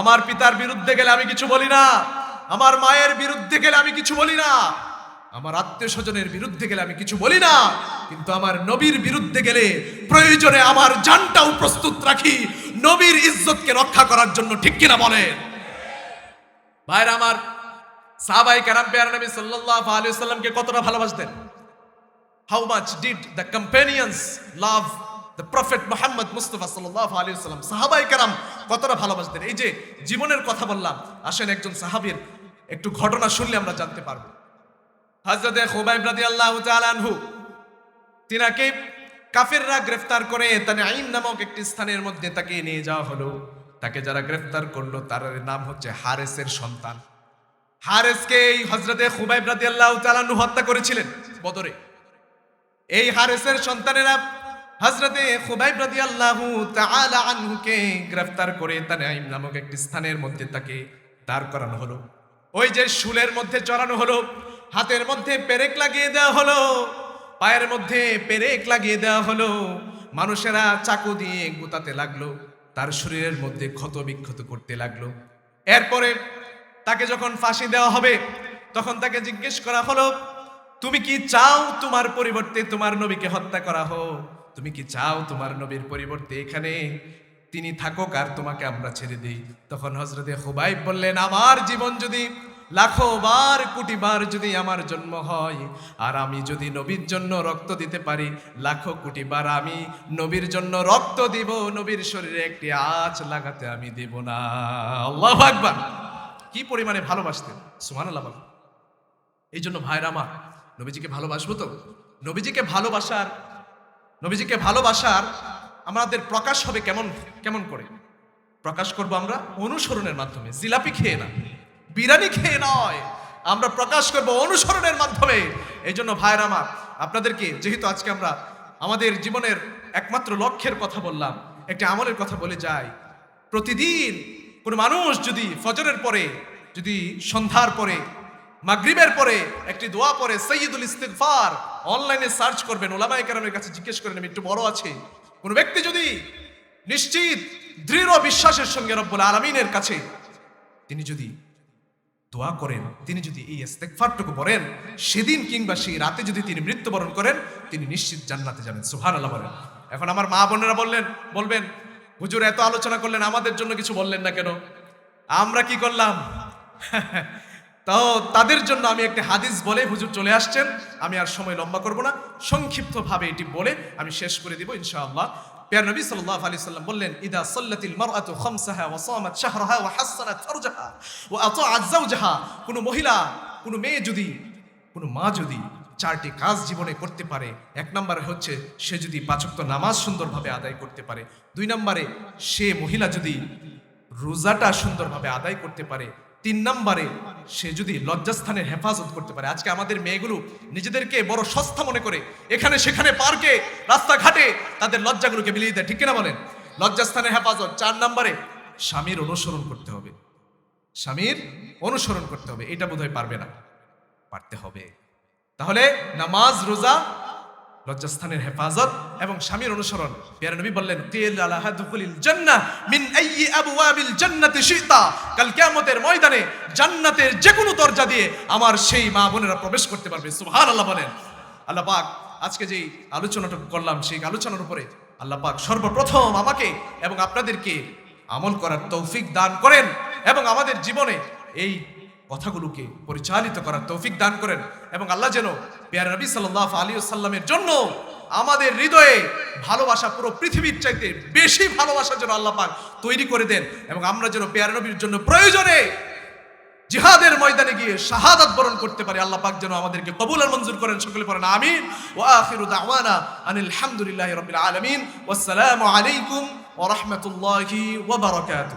আমার পিতার বিরুদ্ধে গেলে আমি কিছু বলি না, আমার মায়ের বিরুদ্ধে গেলে আমি কিছু বলি না, আমার আত্মীয় স্বজনের বিরুদ্ধে গেলে আমি কিছু বলি না, কিন্তু আমার নবীর বিরুদ্ধে গেলে প্রয়োজনে আমার জানটাও প্রস্তুত রাখি নবীর ইজ্জতকে রক্ষা করার জন্য, ঠিক কিনা বলেন? ভাইরা আমার, সাহাবায়ে কেরাম প্যারা নবী সাল্লাল্লাহু আলাইহি ওয়াসাল্লামকে কতটা ভালোবাসতেন? How much did the companions love the prophet Muhammad Mustafa সাল্লাল্লাহু আলাইহি ওয়াসাল্লাম? সাহাবায়ে কেরাম কতটা ভালোবাসতেন। এই যে জীবনের কথা বললাম, আসেন একজন সাহাবীর একটু ঘটনা শুনলে আমরা জানতে পারবো। হযরতে খুবাইব রাদিয়াল্লাহু তাআলা আনহু তিনাকে কাফেররা গ্রেফতার করে তানঈম নামক একটি স্থানের মধ্যে তাকে নিয়ে যাওয়া হলো। তাকে যারা গ্রেফতার করলো তার নাম হচ্ছে হারেসের সন্তান। হারেসকে এই হযরতে খুবাইব রাদিয়াল্লাহু তাআলা আনহু হত্যা করেছিলেন বদরে। এই হারেসের সন্তানেরা হযরতে খুবাইব রাদিয়াল্লাহু তাআলা আনহুকে গ্রেফতার করে তানঈম নামক একটি স্থানের মধ্যে তাকে দাঁড় করানো হলো। ওই যে শুলের মধ্যে চড়ানো হলো, হাতের মধ্যে পেরেক লাগিয়ে দেওয়া হলো, পায়ের মধ্যে পেরেক লাগিয়ে দেওয়া হলো, মানুষেরা চাকু দিয়ে গুতাতে লাগলো, তার শরীরের মধ্যে ক্ষত বিক্ষত করতে লাগলো। এরপরে তাকে যখন ফাঁসি দেওয়া হবে তখন তাকে জিজ্ঞেস করা হলো, তুমি কি চাও তোমার পরিবর্তে তোমার নবীকে হত্যা করা হোক? তুমি কি চাও তোমার নবীর পরিবর্তে এখানে তিনি থাকুক আর তোমাকে আমরা ছেড়ে দিই? তখন হযরতে খুবাইব বললেন, আমার জীবন যদি লাখো বার কোটি বার যদি আমার জন্ম হয় আর আমি যদি নবীর জন্য রক্ত দিতে পারি, লাখো কোটি বার আমি নবীর জন্য রক্ত দিব, নবীর শরীরে একটি আঁচ লাগাতে আমি দেব না। আল্লাহু আকবার! কি পরিমাণে ভালোবাসতেন, সুবহানাল্লাহ। এই জন্য ভাইরা আমার, নবীজিকে ভালোবাসবো তো। নবীজিকে ভালোবাসার আমাদের প্রকাশ হবে কেমন করে প্রকাশ করব? আমরা অনুসরণের মাধ্যমে, জিলাপি খেয়ে না, বিরিয়ানি খেয়ে নয়, আমরা প্রকাশ করব অনুসরণের মাধ্যমে। এই জন্য ভাইরা আমার, আপনাদেরকে যেহেতু আজকে আমরা আমাদের জীবনের একমাত্র লক্ষ্যের কথা বললাম, একটি আমলের কথা বলে যাই। প্রতিদিন কোন মানুষ যদি ফজরের পরে, যদি সন্ধ্যার পরে, মাগরিবের পরে একটি দোয়া পড়ে, সাইয়্যিদুল ইস্তিগফার, অনলাইনে সার্চ করবেন, উলামায়ে কেরামের কাছে জিজ্ঞেস করে নেবেন একটু বড় আছে। কোন ব্যক্তি যদি নিশ্চিত দৃঢ় বিশ্বাসের সঙ্গে রব্বুল আলামিনের কাছে তিনি যদি দোয়া করেন, তিনি যদি এই ইস্তিগফারটুকু পড়েন, সেদিন কিংবা সেই রাতে যদি তিনি মৃত্যুবরণ করেন, তিনি নিশ্চিত জান্নাতে যাবেন। সুবহানাল্লাহ বলেন। এখন আমার মা বোনেরা বলবেন, হুজুর এত আলোচনা করলেন, আমাদের জন্য কিছু বললেন না কেন? আমরা কি করলাম? তো তাদের জন্য আমি একটা হাদিস বলে হুজুর চলে আসছেন, আমি আর সময় লম্বা করব না, সংক্ষিপ্তভাবে এটি বলে আমি শেষ করে দিব ইনশাআল্লাহ। প্রিয় নবী সাল্লাল্লাহু আলাইহি সাল্লাম বললেন, ইদা সাল্লাতিল মারআতু খামসাহা ওয়া সামাত শাহরাহা ওয়া হাসানাত ফারজাহা ওয়া আতাআত যাওজাহা, কোন মহিলা, কোন মেয়ে যদি, কোন মা যদি চারটি কাজ জীবনে করতে পারে, এক নম্বরে হচ্ছে সে যদি 5 ওয়াক্ত নামাজ সুন্দরভাবে আদায় করতে পারে, 2 নম্বরে সে মহিলা যদি রোজাটা সুন্দরভাবে আদায় করতে পারে, 3 নম্বরে সে যদি লজ্জাস্থানের হেফাজত করতে পারে। আজকে আমাদের মেয়েগুলো নিজেদেরকে বড় সস্তা মনে করে এখানে সেখানে পার্কে রাস্তাঘাটে তাদের লজ্জাগুলোকে বিলিয়ে দেয়, ঠিক কিনা বলেন? লজ্জাস্থানের হেফাজত। 4 নম্বরে স্বামীর অনুসরণ করতে হবে, স্বামীর অনুসরণ করতে হবে। এটা বোধহয় পারবে না, পারতে হবে। তাহলে নামাজ, রোজা, লজ্জাস্থানের হেফাজত এবং স্বামীর অনুসরণ। প্রিয় নবী বললেন, কিলা লাহা দুখুলিল জান্নাহ মিন আইয়ি আবওয়াবিল জান্নাতি শিতা, কাল কিয়ামতের ময়দানে জান্নাতের যে কোনো দরজা দিয়ে আমার সেই মা বোনেরা প্রবেশ করতে পারবে। সুবহানাল্লাহ বলেন। আল্লাহ পাক আজকে যেই আলোচনাটা করলাম, সেই আলোচনার উপরে আল্লাহ পাক সর্বপ্রথম আমাকে এবং আপনাদেরকে আমল করার তৌফিক দান করেন এবং আমাদের জীবনে এই কথাগুলোকে পরিচালিত করার তৌফিক দান করেন, এবং আল্লাহ যেন প্রিয় নবী সাল্লাল্লাহু আলাইহি ওয়াসাল্লামের জন্য আমাদের হৃদয়ে ভালোবাসা, পুরো পৃথিবীর চাইতে বেশি ভালোবাসা যেন আল্লাহ পাক তৈরি করে দেন, এবং আমরা যেন প্রিয় নবীর জন্য প্রয়োজনে জিহাদের ময়দানে গিয়ে শাহাদাত বরণ করতে পারি। আল্লাহ পাক যেন আমাদেরকে কবুল আর মঞ্জুর করেন। সকলে পড়েন আমিন। ওয়া আখিরু দাওয়ানা আনিল হামদুলিল্লাহি রাব্বিল আলামিন। ওয়াসসালামু আলাইকুম ওয়া রাহমাতুল্লাহি ওয়া বারাকাতুহু।